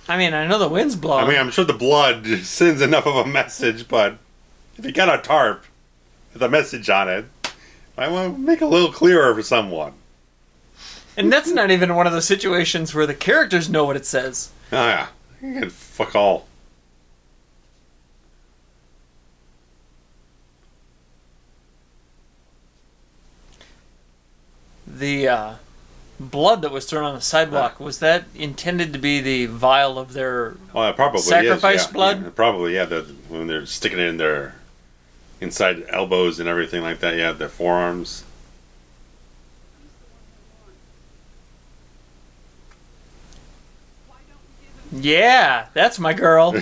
I mean, I know the wind's blowing. I mean, I'm sure the blood sends enough of a message, but if you got a tarp with a message on it, I want to make it a little clearer for someone. And that's not even one of those situations where the characters know what it says. Oh, yeah. You can fuck all. The blood that was thrown on the sidewalk, was that intended to be the vial of their sacrifice blood? Yeah, probably, yeah. When they're sticking it in their inside elbows and everything like that, yeah, their forearms. Yeah, that's my girl.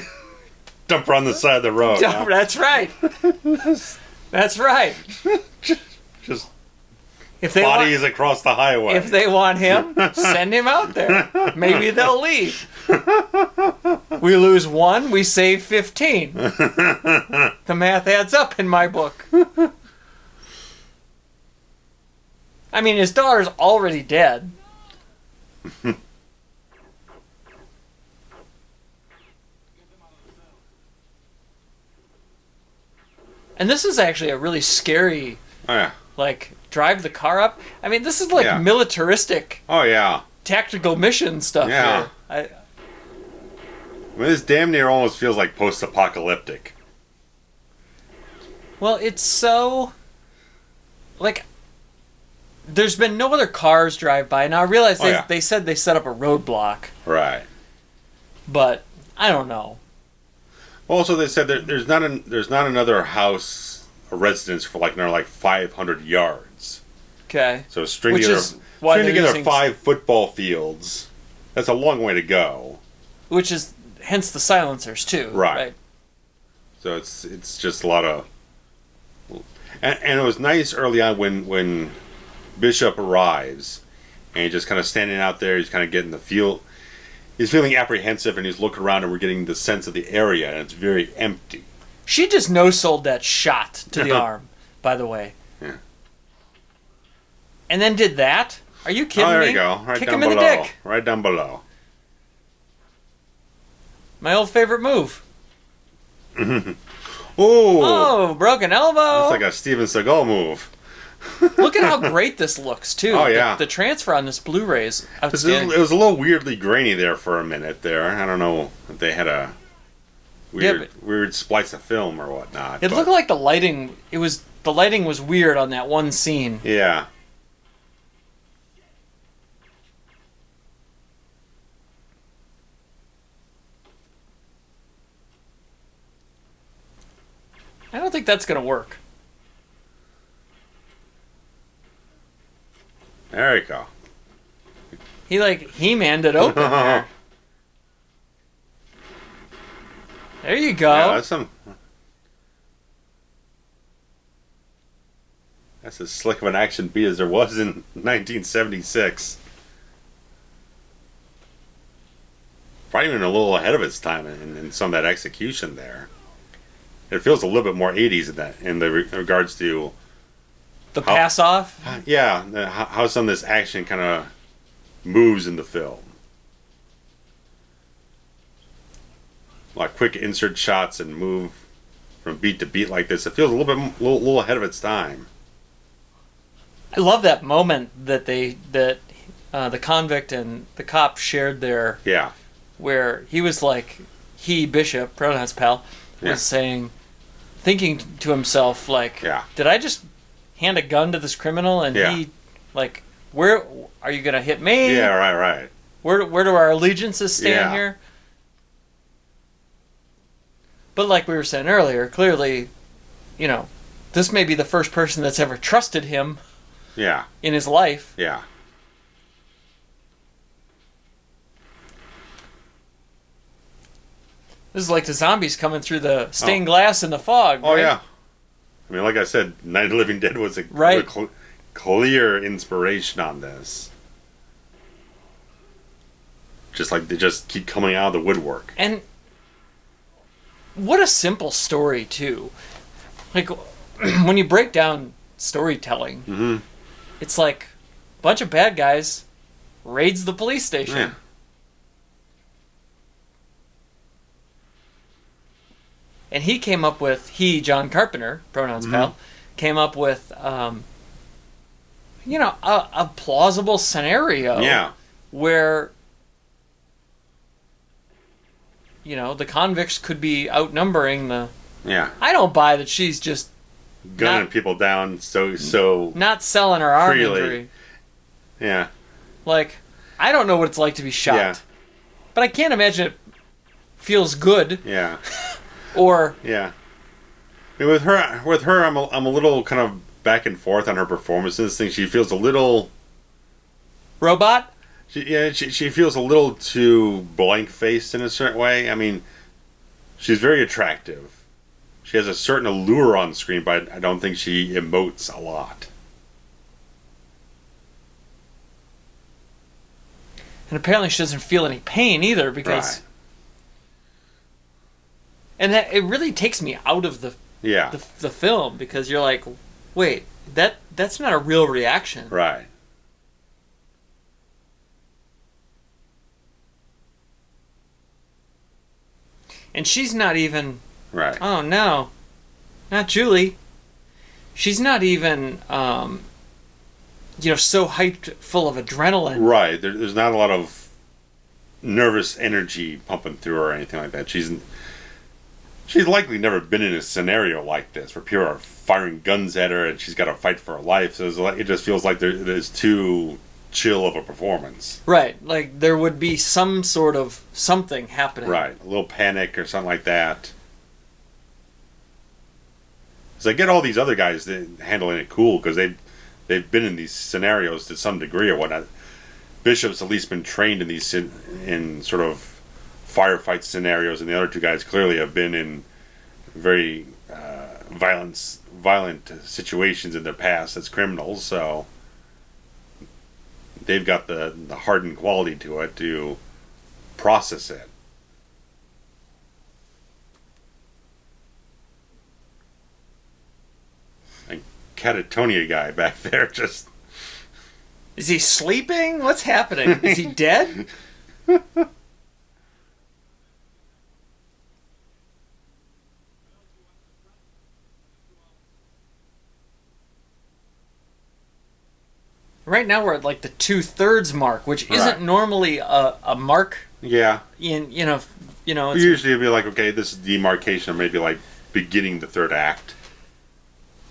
Dump her on the side of the road. Huh? That's right. That's right. Just if they bodies across the highway. If they want him, send him out there. Maybe they'll leave. We lose 1, we save 15. The math adds up in my book. I mean, his daughter's already dead. And this is actually a really scary, like, drive the car up. I mean, this is like militaristic. Oh, yeah. Tactical mission stuff here. I mean, this damn near almost feels like post-apocalyptic. Well, it's so... Like, there's been no other cars drive by. Now, I realize they said they set up a roadblock. Right. But, I don't know. Also, they said that there's not another house or residence for like another 500 yards. Okay. So string together 5 football fields. That's a long way to go. Which is hence the silencers too. Right. So it's just a lot of, and it was nice early on when Bishop arrives and he's just kind of standing out there. He's kind of getting the feel. He's feeling apprehensive, and he's looking around, and we're getting the sense of the area, and it's very empty. She just no-sold that shot to the arm, by the way. Yeah. And then did that? Are you kidding me? Oh, there you go. Right Kick down him below. in the dick. Right down below. My old favorite move. Ooh. Oh, broken elbow. That's like a Steven Seagal move. Look at how great this looks, too. Oh, yeah. The transfer on this Blu-ray is outstanding. It was a little weirdly grainy there for a minute there. I don't know if they had a weird splice of film or whatnot. It looked like the lighting... The lighting was weird on that one scene. Yeah. I don't think that's going to work. There you go. He He-Man'd it open there. There you go. Yeah, that's as slick of an action beat as there was in 1976. Probably even a little ahead of its time in some of that execution there. It feels a little bit more 80s in regards to the pass off. Yeah, how some of this action kind of moves in the film. Like quick insert shots and move from beat to beat like this. It feels a little ahead of its time. I love that moment that the convict and the cop shared their where he was like Bishop pronouns pal was thinking to himself like did I just hand a gun to this criminal and he like where are you gonna hit me? Yeah, right. Where do our allegiances stand here? But like we were saying earlier, clearly, this may be the first person that's ever trusted him. Yeah. In his life. Yeah. This is like the zombies coming through the stained glass in the fog. Oh, right? yeah. I mean, like I said, Night of the Living Dead was a clear inspiration on this. Just like they just keep coming out of the woodwork. And what a simple story, too. Like, when you break down storytelling, it's like a bunch of bad guys raids the police station. Yeah. And he came up with, John Carpenter, pronouns pal, came up with, a plausible scenario where, the convicts could be outnumbering the... Yeah. I don't buy that she's just... gunning people down so... Not selling her arm freely. injury. Yeah. Like, I don't know what it's like to be shot. Yeah. But I can't imagine it feels good. Yeah. Or... Yeah. I mean, with her, I'm a little kind of back and forth on her performance in this thing. She feels a little... Robot? She feels a little too blank-faced in a certain way. I mean, she's very attractive. She has a certain allure on screen, but I don't think she emotes a lot. And apparently she doesn't feel any pain either, because... Right. And that it really takes me out of the film, because you're like, wait, that's not a real reaction. Right. And she's not even... Right. Oh, no. Not Julie. She's not even, so hyped, full of adrenaline. Right. There's not a lot of nervous energy pumping through her or anything like that. She's likely never been in a scenario like this where people are firing guns at her and she's got to fight for her life. So it just feels like there's too chill of a performance. Right. Like there would be some sort of something happening. Right. A little panic or something like that. So I get all these other guys handling it cool because they've been in these scenarios to some degree or whatnot. Bishop's at least been trained in these in sort of firefight scenarios, and the other two guys clearly have been in very violent situations in their past as criminals. So they've got the hardened quality to it to process it. Catatonia guy back there just... Is he sleeping? What's happening? Is he dead? Right now we're at like the 2/3 mark, which isn't normally a mark. Yeah. It's, usually it'd be like, okay, this is demarcation, or maybe like beginning the third act.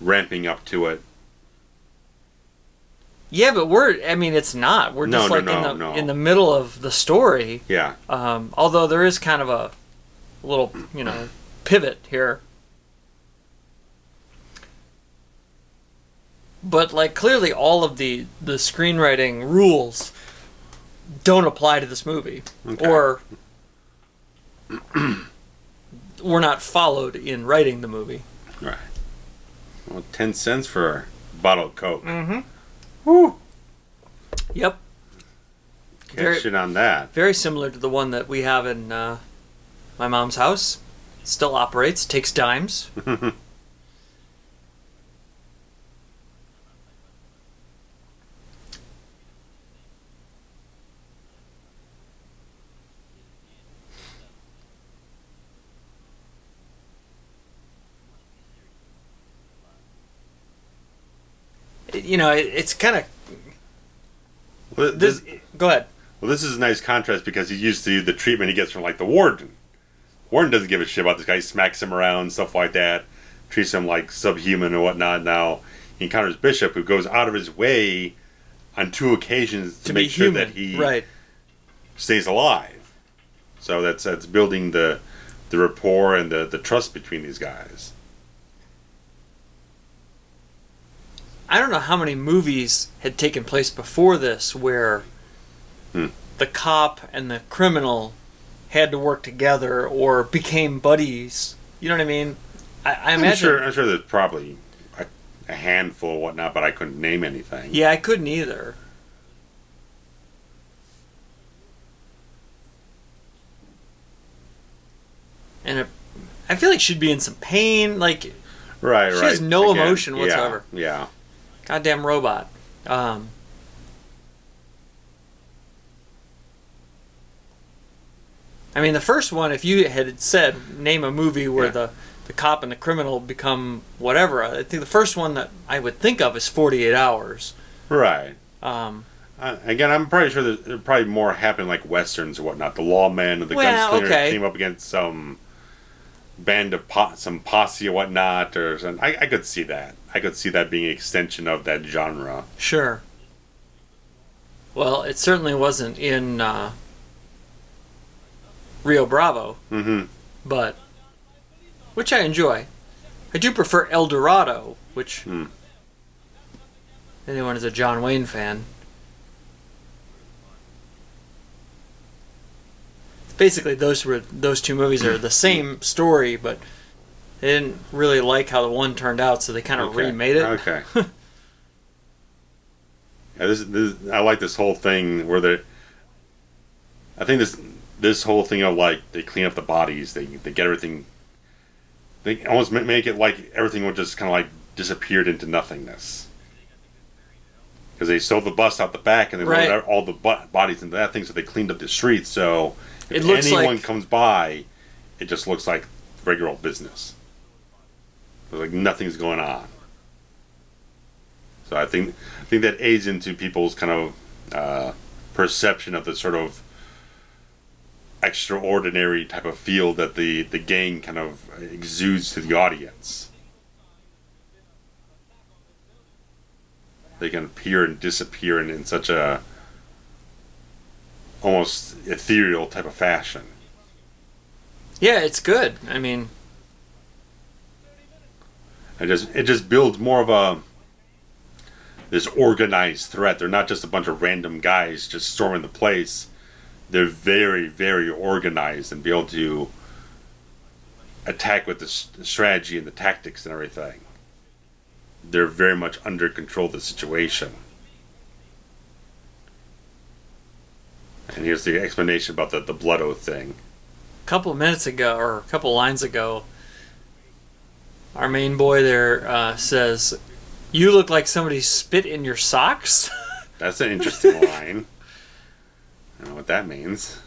Ramping up to it. Yeah, but it's not. We're just in the middle of the story. Yeah. Although there is kind of a little, pivot here. But like clearly all of the screenwriting rules don't apply to this movie. Okay. Or were not followed in writing the movie. Right. Well, 10 cents for a bottle of Coke. Mm-hmm. Woo! Yep. Cash it on that. Very similar to the one that we have in my mom's house. Still operates, takes dimes. It's kind of... Go ahead. Well, this is a nice contrast because he's used to the treatment he gets from, like, the warden. Warden doesn't give a shit about this guy. He smacks him around, stuff like that. Treats him like subhuman and whatnot. Now, he encounters Bishop, who goes out of his way on 2 occasions to make sure that he stays alive. So that's building the rapport and the trust between these guys. I don't know how many movies had taken place before this where the cop and the criminal had to work together or became buddies. You know what I mean? I imagine... I'm sure there's probably a handful or whatnot, but I couldn't name anything. Yeah, I couldn't either. And I feel like she'd be in some pain. Like, she has no emotion whatsoever. Yeah. Goddamn robot. I mean, the first one, if you had said, name a movie where the cop and the criminal become whatever, I think the first one that I would think of is 48 Hours. Right. Again, I'm pretty sure there's probably more happen like westerns or whatnot. The lawman or the gunslinger came up against some band of some posse or whatnot, or something. I could see that. I could see that being an extension of that genre. Sure. Well, it certainly wasn't in Rio Bravo. Mm-hmm. But, which I enjoy. I do prefer El Dorado, which anyone is a John Wayne fan. Basically, those 2 movies are the same story, but they didn't really like how the one turned out, so they kind of remade it. Okay. Yeah, I like this whole thing where I think this whole thing of like they clean up the bodies, they get everything. They almost make it like everything would just kind of like disappeared into nothingness. Because they stole the bus out the back and they loaded all the bodies into that thing, so they cleaned up the streets. So if anyone comes by, it just looks like regular old business. Like nothing's going on. So I think that aids into people's kind of perception of the sort of extraordinary type of feel that the gang kind of exudes to the audience. They can appear and disappear in such a almost ethereal type of fashion. Yeah, it's good. I mean, it just builds more of this organized threat. They're not just a bunch of random guys just storming the place. They're very, very organized and be able to attack with the strategy and the tactics and everything. They're very much under control of the situation. And here's the explanation about the blood oath thing. A couple of minutes ago, or a couple lines ago, our main boy there says, "You look like somebody spit in your socks." That's an interesting line. I don't know what that means.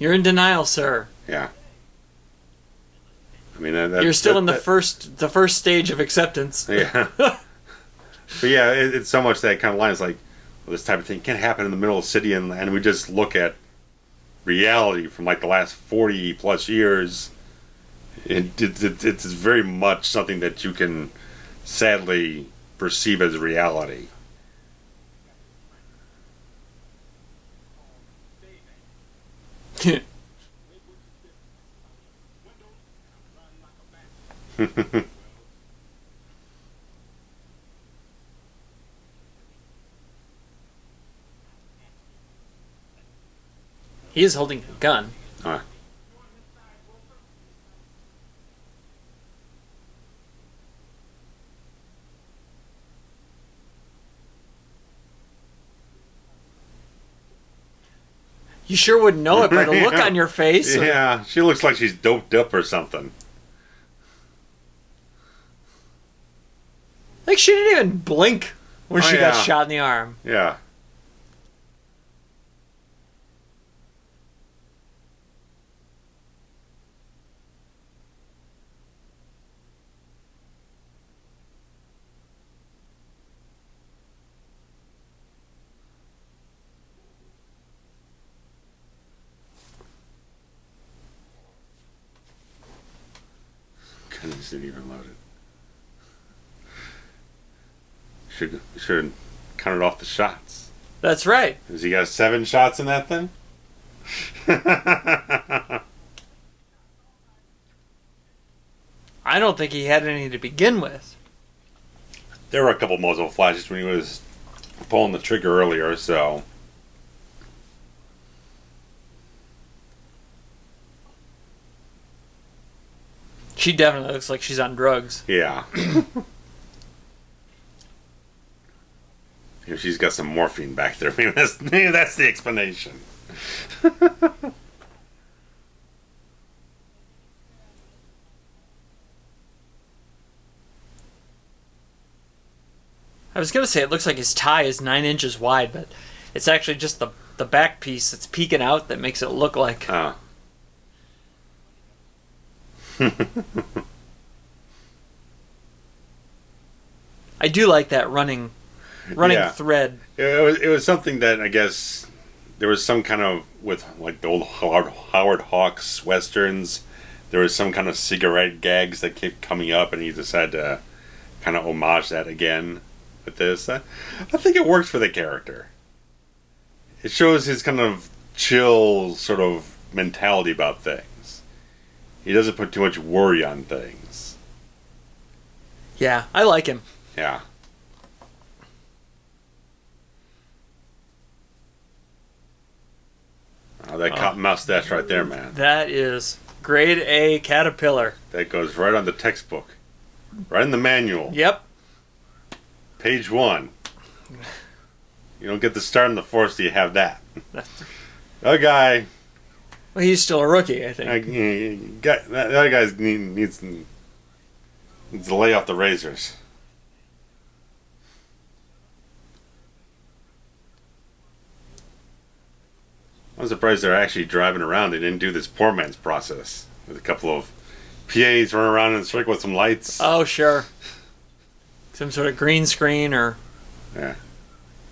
You're in denial, sir. Yeah. I mean, you're still in the first stage of acceptance. Yeah. But yeah, it's so much that kind of line is like, well, this type of thing can't happen in the middle of the city, and we just look at reality from like the last 40 plus years. It's very much something that you can sadly perceive as reality. He is holding a gun. You sure wouldn't know it by the look on your face. Yeah, she looks like she's doped up or something. Like she didn't even blink when she got shot in the arm. Yeah. Goodness, didn't even load it. Should have counted off the shots. That's right. Has he got 7 shots in that thing? I don't think he had any to begin with. There were a couple muzzle flashes when he was pulling the trigger earlier, so... She definitely looks like she's on drugs. Yeah. She's got some morphine back there. Maybe that's the explanation. I was going to say it looks like his tie is 9 inches wide, but it's actually just the back piece that's peeking out that makes it look like... Oh. I do like that running thread. It was something that I guess there was some kind of, with like the old Howard Hawks westerns, there was some kind of cigarette gags that kept coming up, and he decided to kind of homage that again with this. I think it works for the character. It shows his kind of chill sort of mentality about things. He doesn't put too much worry on things. Yeah, I like him. Yeah. Oh, that cop mustache right there, man. That is grade A caterpillar. That goes right on the textbook. Right in the manual. Yep. Page 1. You don't get the start in the force till you have that. That guy... Well, he's still a rookie, I think. That other guy needs to lay off the razors. I'm surprised they're actually driving around. They didn't do this poor man's process with a couple of PAs running around in a circle with some lights. Oh, sure. Some sort of green screen or... Yeah.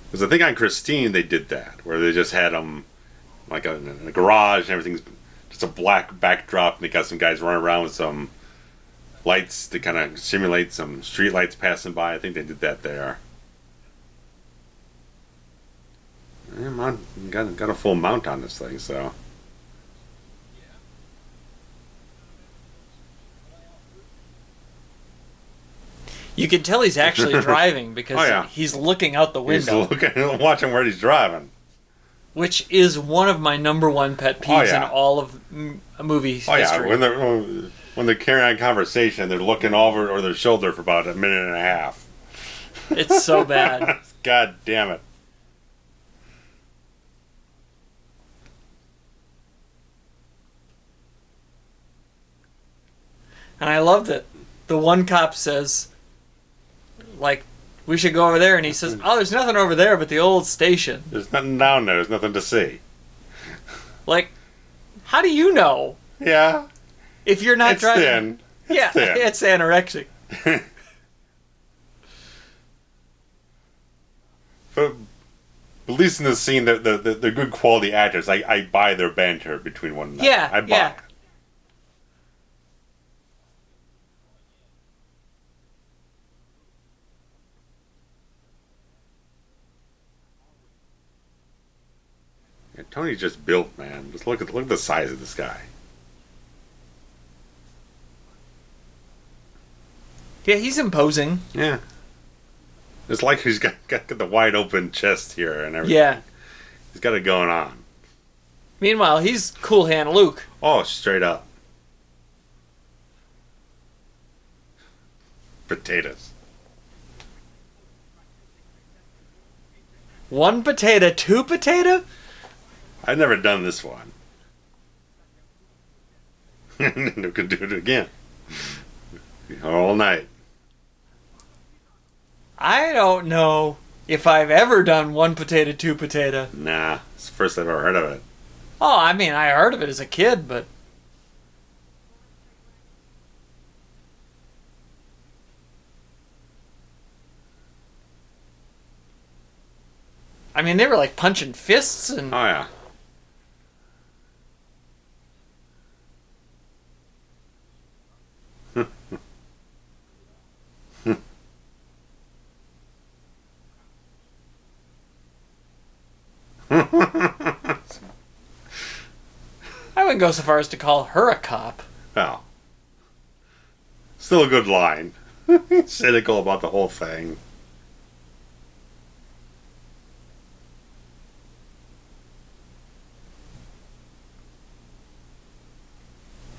Because I think on Christine they did that, where they just had them like in a garage and everything's just a black backdrop, and they got some guys running around with some lights to kind of simulate some street lights passing by. I think they did that there. Yeah, got a full mount on this thing, so... You can tell he's actually driving because he's looking out the window. He's looking, watching where he's driving. Which is one of my number one pet peeves in all of movie history. Yeah, when they're carrying on conversation, they're looking over their shoulder for about a minute and a half. It's so bad. God damn it. And I love that the one cop says, like, we should go over there, and he says, oh, there's nothing over there but the old station. There's nothing down there. There's nothing to see. Like, how do you know? Yeah. If you're not driving. Thin. It's thin. It's anorexic. But at least in this scene, they're good quality actors. I buy their banter between one another. Yeah, I buy it. Yeah, Tony's just built, man. Just look at the size of this guy. Yeah, he's imposing. Yeah. It's like he's got the wide open chest here and everything. Yeah. He's got it going on. Meanwhile, he's Cool Hand Luke. Oh, straight up. Potatoes. One potato, two potato? I've never done this one. We could do it again. All night. I don't know if I've ever done one potato, two potato. Nah, it's the first I've ever heard of it. Oh, I mean, I heard of it as a kid, but... I mean, they were like punching fists and... Oh, yeah. I wouldn't go so far as to call her a cop. Well, still a good line. Cynical about the whole thing.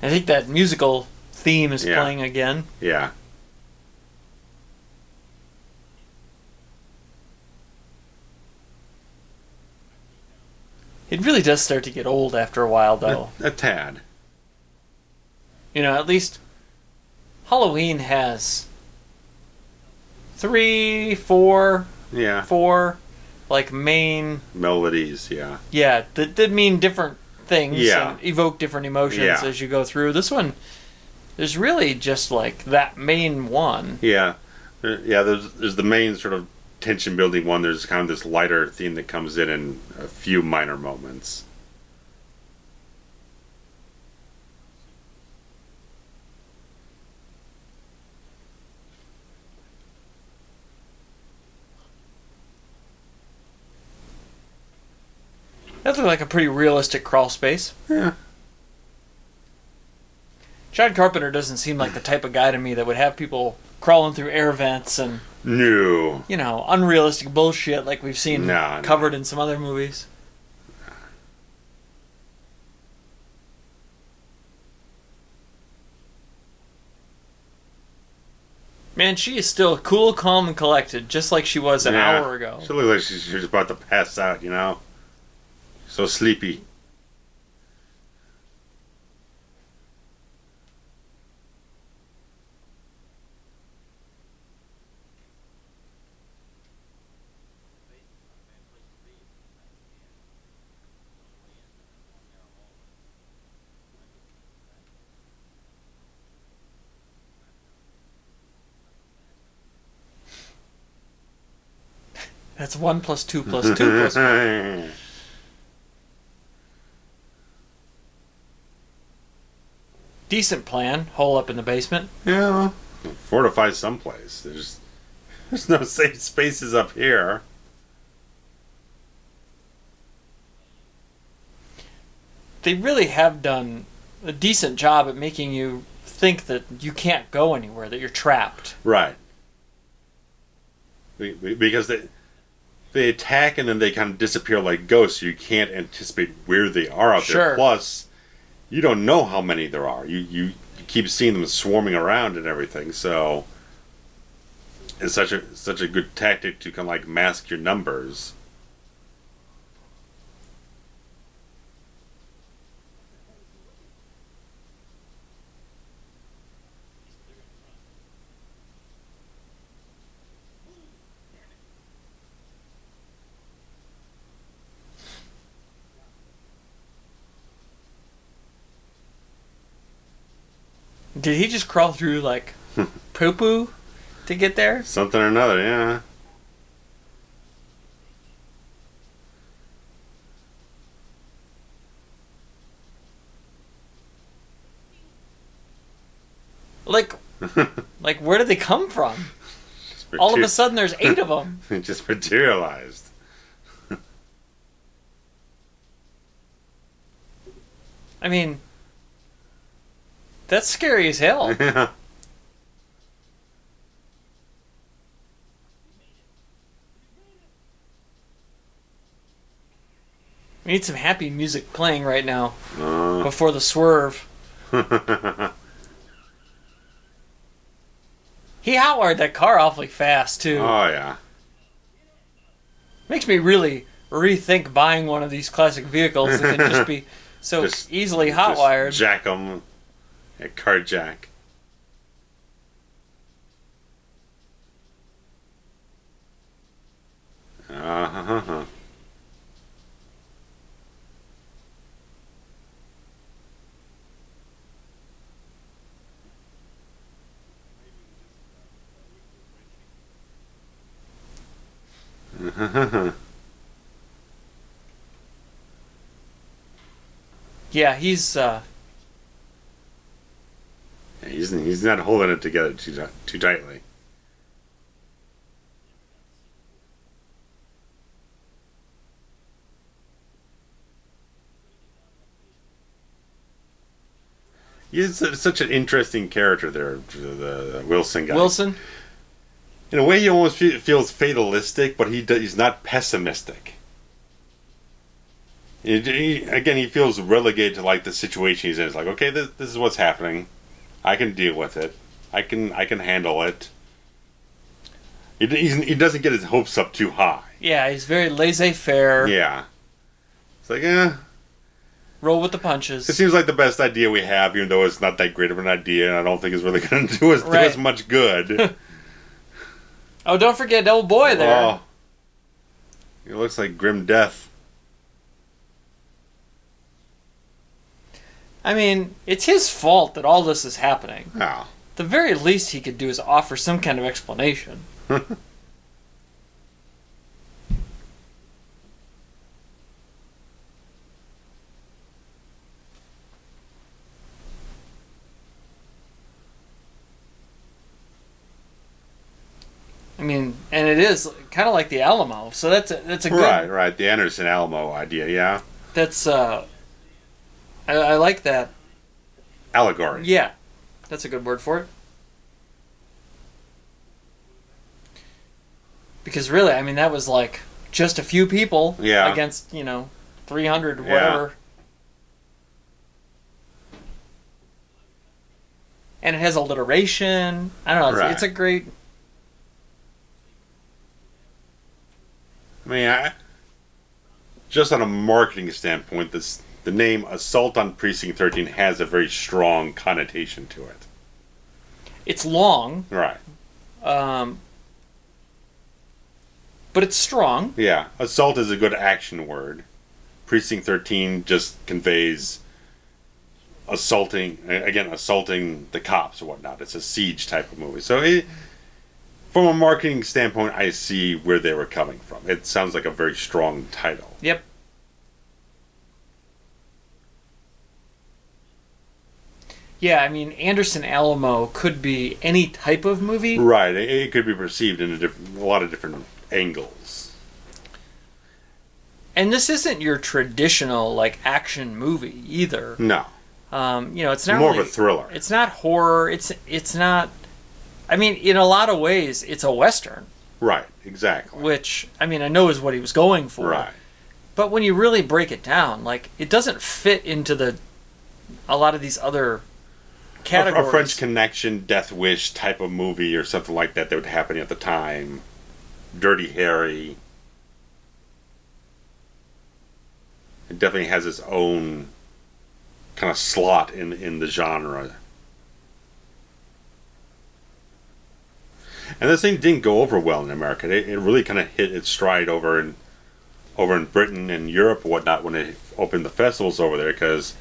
I think that musical theme is playing again. Yeah. It really does start to get old after a while, though. A tad. You know, at least Halloween has 3, 4, Yeah. 4, like, main... Melodies, yeah. Yeah, that did mean different things Yeah. and evoke different emotions as you go through. This one, there's really just, like, that main one. Yeah. Yeah, there's the main sort of tension building one. There's kind of this lighter theme that comes in a few minor moments. That looked like a pretty realistic crawl space. Yeah. John Carpenter doesn't seem like the type of guy to me that would have people crawling through air vents and, No. you know, unrealistic bullshit like we've seen No. covered in some other movies. Man, she is still cool, calm, and collected, just like she was an hour ago. She looks like she's about to pass out, you know? So sleepy. That's 1 plus 2 plus 2 plus 1. Decent plan. Hole up in the basement. Yeah. Fortify someplace. There's no safe spaces up here. They really have done a decent job at making you think that you can't go anywhere, that you're trapped. Right. Because they attack and then they kind of disappear like ghosts. You can't anticipate where they are out there. Plus, you don't know how many there are. You keep seeing them swarming around and everything. So it's such a good tactic to kind of like mask your numbers. Did he just crawl through, like, poo-poo to get there? Something or another, yeah. Like, where did they come from? All of a sudden, there's 8 of them. It just materialized. I mean, that's scary as hell. Yeah. We need some happy music playing right now before the swerve. He hotwired that car awfully fast, too. Oh, yeah. Makes me really rethink buying one of these classic vehicles that can just be so easily hotwired. Just jack them. A car jack. Uh-huh. Yeah, he's not holding it together too tightly. He's such an interesting character there, the Wilson guy. Wilson? In a way, he almost feels fatalistic, but he's not pessimistic. He feels relegated to like the situation he's in. It's like, okay, this is what's happening. I can deal with it. I can handle it. He doesn't get his hopes up too high. Yeah, he's very laissez-faire. Yeah. It's like, roll with the punches. it seems like the best idea we have, even though it's not that great of an idea, and I don't think it's really going to do us much good. Oh, don't forget the old boy there. Oh, he looks like grim death. I mean, it's his fault that all this is happening. Oh. The very least he could do is offer some kind of explanation. I mean, and it is kind of like the Alamo, so that's a good... Right, the Anderson Alamo idea, yeah. That's, I like that. Allegory. Yeah, that's a good word for it. Because really, I mean, that was like just a few people against, 300, whatever. And it has alliteration. I don't know, it's a great... I mean, just on a marketing standpoint, the name Assault on Precinct 13 has a very strong connotation to it. It's long. Right. But it's strong. Yeah. Assault is a good action word. Precinct 13 just conveys assaulting the cops or whatnot. It's a siege type of movie. So from a marketing standpoint, I see where they were coming from. It sounds like a very strong title. Yep. Yeah, I mean, Anderson Alamo could be any type of movie. Right. It could be perceived in a lot of different angles. And this isn't your traditional, like, action movie either. No. It's not more really, of a thriller. It's not horror. It's not... I mean, in a lot of ways, it's a Western. Right, exactly. Which, I mean, I know is what he was going for. Right. But when you really break it down, like, it doesn't fit into a lot of these other categories. A French Connection, Death Wish type of movie or something like that would happen at the time. Dirty Harry. It definitely has its own kind of slot in the genre. And this thing didn't go over well in America. It really kind of hit its stride over in Britain and Europe and whatnot when they opened the festivals over there, because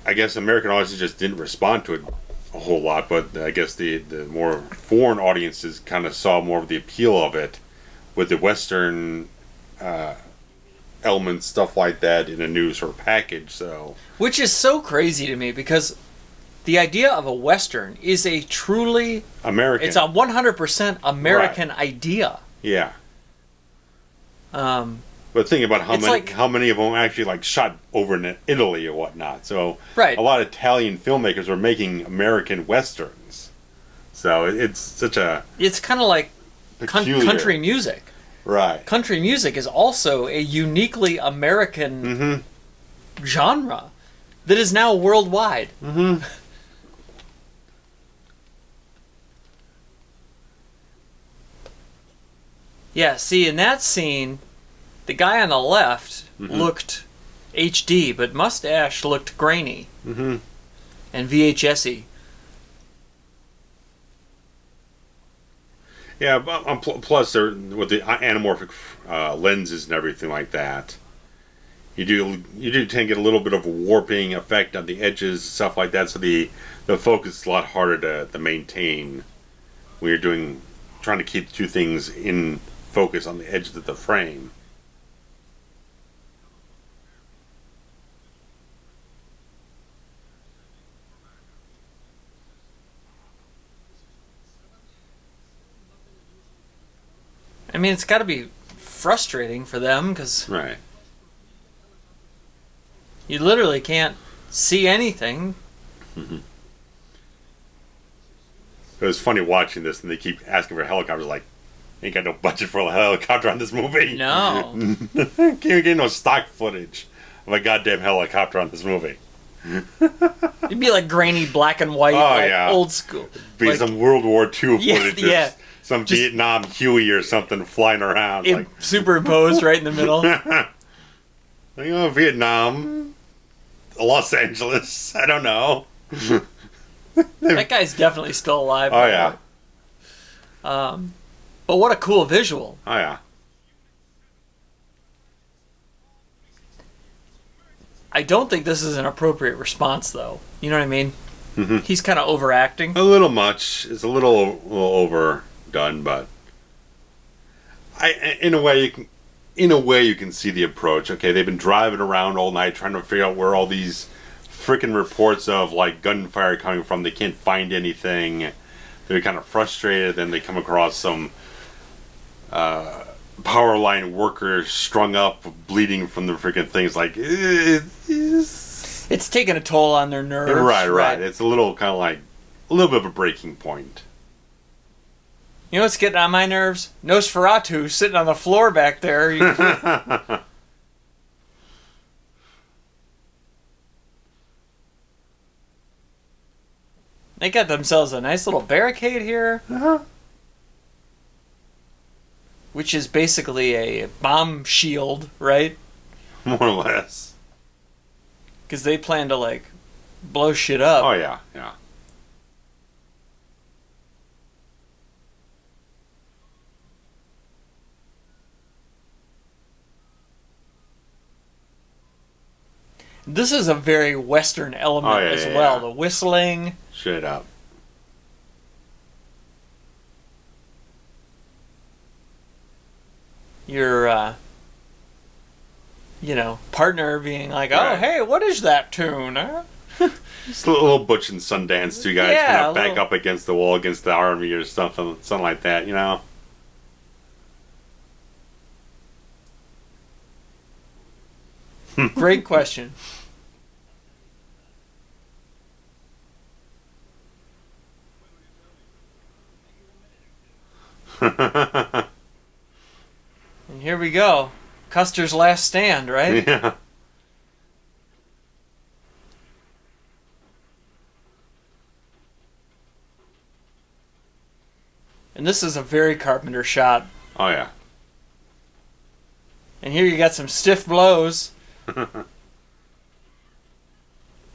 I guess American audiences just didn't respond to it a whole lot, but I guess the more foreign audiences kind of saw more of the appeal of it with the Western elements, stuff like that, in a new sort of package. So, which is so crazy to me, because the idea of a Western is a truly American. It's a 100% American right. idea. Yeah. But think about how many of them actually like shot over in Italy or whatnot. So right. A lot of Italian filmmakers were making American westerns. So it's such a... It's kind of like country music. Right. Country music is also a uniquely American genre that is now worldwide. Mm-hmm. Yeah, see, in that scene, the guy on the left looked HD, but Mustache looked grainy and VHS-y. Yeah, plus with the anamorphic lenses and everything like that, you do tend to get a little bit of a warping effect on the edges, stuff like that. So the focus is a lot harder to maintain when you're trying to keep two things in focus on the edges of the frame. I mean, it's got to be frustrating for them, because right. You literally can't see anything. Mm-hmm. It was funny watching this, and they keep asking for helicopters. Like, ain't got no budget for a helicopter on this movie. No. Can't get no stock footage of a goddamn helicopter on this movie. It'd be like grainy black and white, old school. Be like, some World War II footage. Yeah. Some just Vietnam Huey or something flying around. Superimposed right in the middle. Vietnam. Los Angeles. I don't know. That guy's definitely still alive. Oh, yeah. But what a cool visual. Oh, yeah. I don't think this is an appropriate response, though. You know what I mean? Mm-hmm. He's kind of overacting. A little much. It's a little overdone, but in a way you can see the approach. Okay, they've been driving around all night trying to figure out where all these freaking reports of like gunfire coming from. They can't find anything. They're kind of frustrated. Then they come across some power line workers strung up, bleeding from the freaking things. Like it's taking a toll on their nerves. Right. It's a little kind of like a little bit of a breaking point. You know what's getting on my nerves? Nosferatu sitting on the floor back there. They got themselves a nice little barricade here. Which is basically a bomb shield, right? More or less. Because they plan to, like, blow shit up. Oh, yeah. This is a very Western element as well. The whistling. Straight up. your partner being like, "Oh, Right. hey, what is that tune?" Huh? Just a little Butch and Sundance, two guys Yeah, kind of back up against the wall against the army or something like that, you know? Great question. And here we go. Custer's last stand, right? Yeah. And this is a very Carpenter shot. Oh, yeah. And here you got some stiff blows.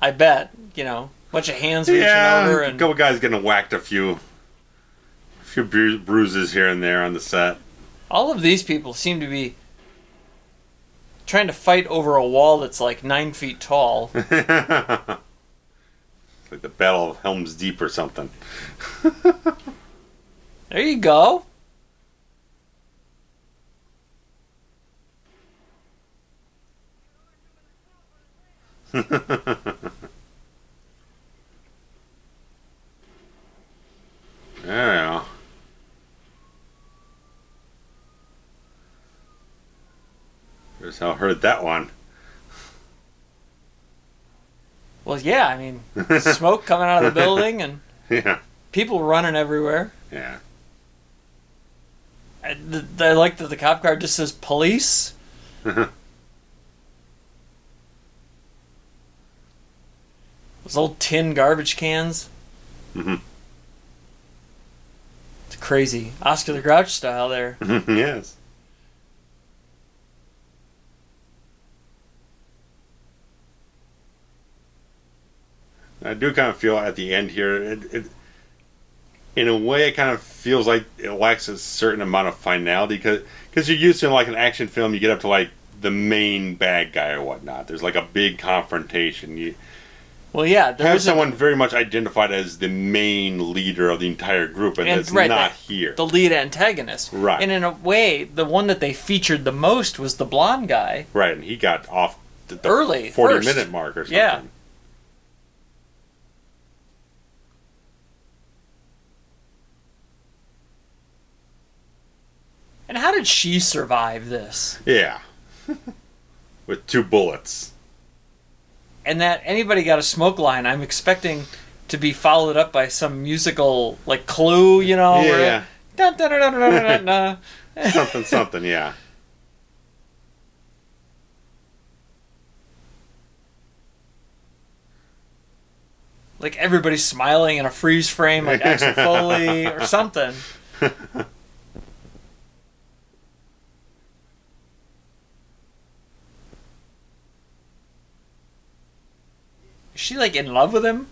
I bet, bunch of hands reaching over, a and couple guys getting whacked a few bruises here and there on the set. all of these people seem to be trying to fight over a wall that's like 9 feet tall. Like the Battle of Helm's Deep or something. There you go. Yeah. Here's how I heard that one. Well, yeah, I mean, smoke coming out of the building and Yeah. people running everywhere. Yeah. I like that the cop car just says police. Those old tin garbage cans. Mm-hmm. It's crazy. Oscar the Grouch style there. Yes. I do kind of feel at the end here, in a way, it kind of feels like it lacks a certain amount of finality because you're used to, like, an action film, you get up to, like, the main bad guy or whatnot. There's, like, a big confrontation. You Well, yeah, there have isn't someone very much identified as the main leader of the entire group, and that's right, not here. the lead antagonist. Right. And in a way, the one that they featured the most was the blonde guy. Right, and he got off the Early, 40-minute first. mark or something. Yeah. And how did she survive this? Yeah. With 2 bullets. And that anybody got a smoke line, I'm expecting to be followed up by some musical, like, clue, where Yeah. dun, dun, dun, dun, dun, dun, dun. Something, yeah. Like everybody's smiling in a freeze frame, like Axel Foley or something. Is she like in love with him?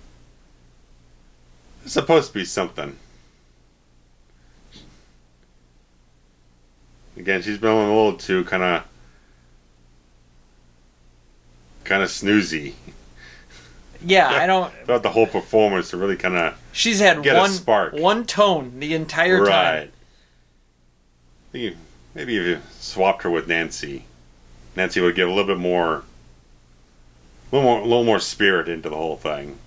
It's supposed to be something. Again, she's been a little too kind of snoozy Yeah, I don't. throughout the whole performance to really kind of She's had get a spark. one tone the entire time. Right. Maybe if you swapped her with Nancy, Nancy would give a little more spirit into the whole thing.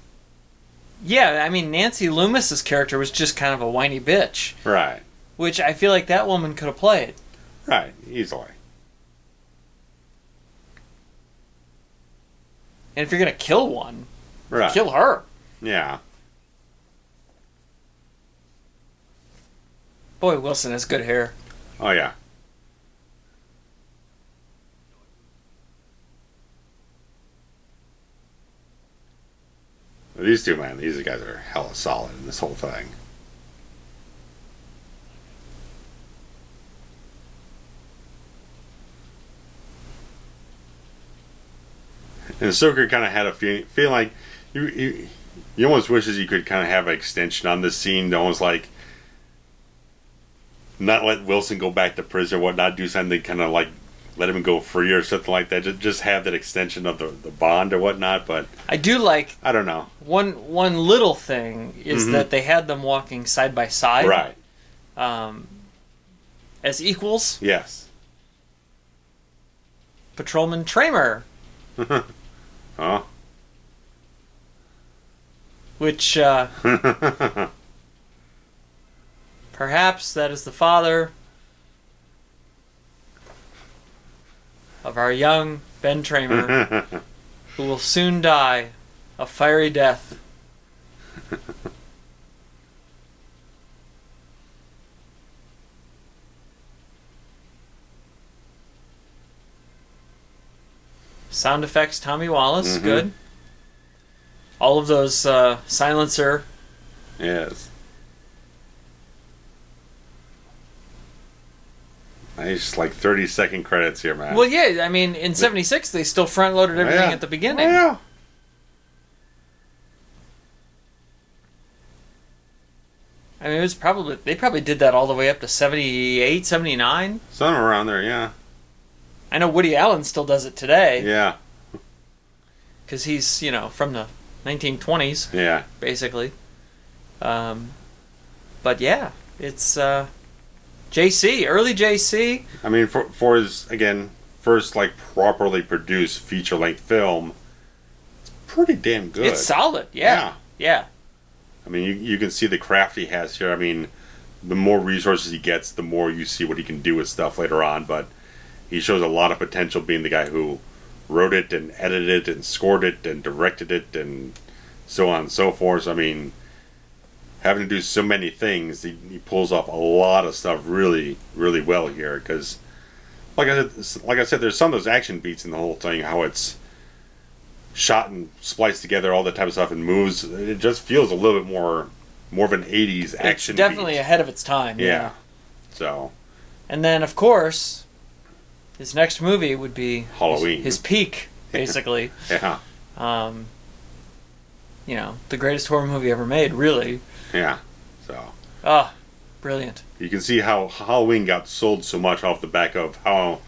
Yeah, I mean Nancy Loomis's character was just kind of a whiny bitch, Right. which I feel like that woman could have played. Right. Easily. And if you're gonna kill one, Right. kill her. Yeah. Boy, Wilson has good hair. Oh yeah. These two, man, these guys are hella solid in this whole thing. And Stoker kind of had a feeling like you almost wishes you could kind of have an extension on this scene to almost like not let Wilson go back to prison or whatnot, do something kind of like let him go free or something like that. Just have that extension of the bond or whatnot. But I do like I don't know. one little thing is that they had them walking side by side, Right. as equals. Yes. Patrolman Tramer. Huh? Which, perhaps that is the father of our young Ben Tramer, who will soon die a fiery death. Sound effects, Tommy Wallace, good. All of those silencer. Yes. Nice, like 30-second credits here, man. Well, yeah, I mean, in '76 they still front-loaded everything at the beginning. Oh, yeah. I mean, it was they probably did that all the way up to 78, 79. Somewhere around there, yeah. I know Woody Allen still does it today. Yeah. Because he's, from the 1920s. Yeah. Basically. But yeah, it's JC, early JC. I mean, for his, again, first, like, properly produced feature-length film, it's pretty damn good. It's solid, yeah. I mean, you can see the craft he has here. I mean, the more resources he gets, the more you see what he can do with stuff later on, but he shows a lot of potential being the guy who wrote it and edited it and scored it and directed it and so on and so forth. So, I mean, having to do so many things, he pulls off a lot of stuff really, really well here. Because, like I said, there's some of those action beats in the whole thing, how it's shot and spliced together, all that type of stuff, and moves. It just feels a little bit more of an 80s action It's definitely beat. ahead of its time. Yeah. So. And then, of course, his next movie would be Halloween. His peak, basically. Yeah. The greatest horror movie ever made, really. Yeah. So. Ah, brilliant. You can see how Halloween got sold so much off the back of how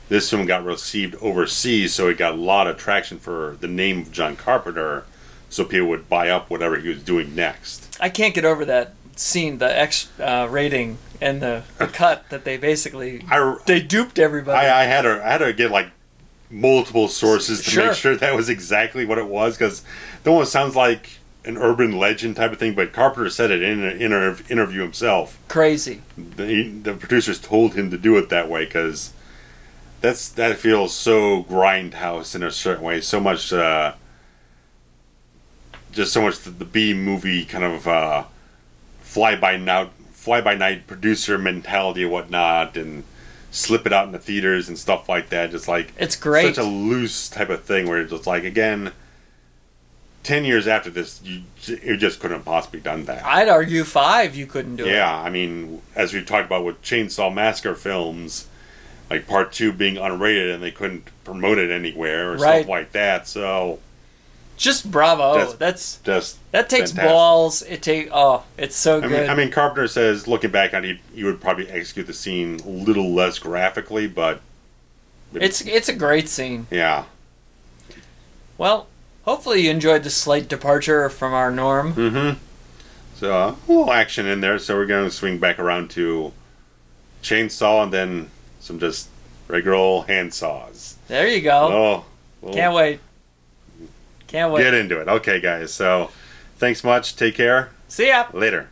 this film got received overseas, so it got a lot of traction for the name of John Carpenter, so people would buy up whatever he was doing next. I can't get over that scene, the X rating and the cut that they basically they duped everybody. I had to get like multiple sources to Sure. make sure that was exactly what it was, because the one sounds like an urban legend type of thing, but Carpenter said it in an interview himself. Crazy. The producers told him to do it that way because that feels so grindhouse in a certain way. So much, just so much the B movie kind of fly by night producer mentality and whatnot, and slip it out in the theaters and stuff like that. Just like it's great. Such a loose type of thing where it's just like, again, 10 years after this, you just couldn't have possibly done that. I'd argue 5 you couldn't do it. Yeah, I mean, as we've talked about with Chainsaw Massacre films, like Part 2 being unrated and they couldn't promote it anywhere or stuff like that, so just bravo. That takes fantastic. Balls. It's so good. I mean, Carpenter says, looking back on it, he would probably execute the scene a little less graphically, but it's a great scene. Yeah. Well, hopefully you enjoyed the slight departure from our norm. Mm-hmm. So, a little action in there, so we're going to swing back around to Chainsaw and then some just regular old hand saws. There you go. Oh, can't wait. Can't wait. Get into it. Okay, guys. So, thanks much. Take care. See ya. Later.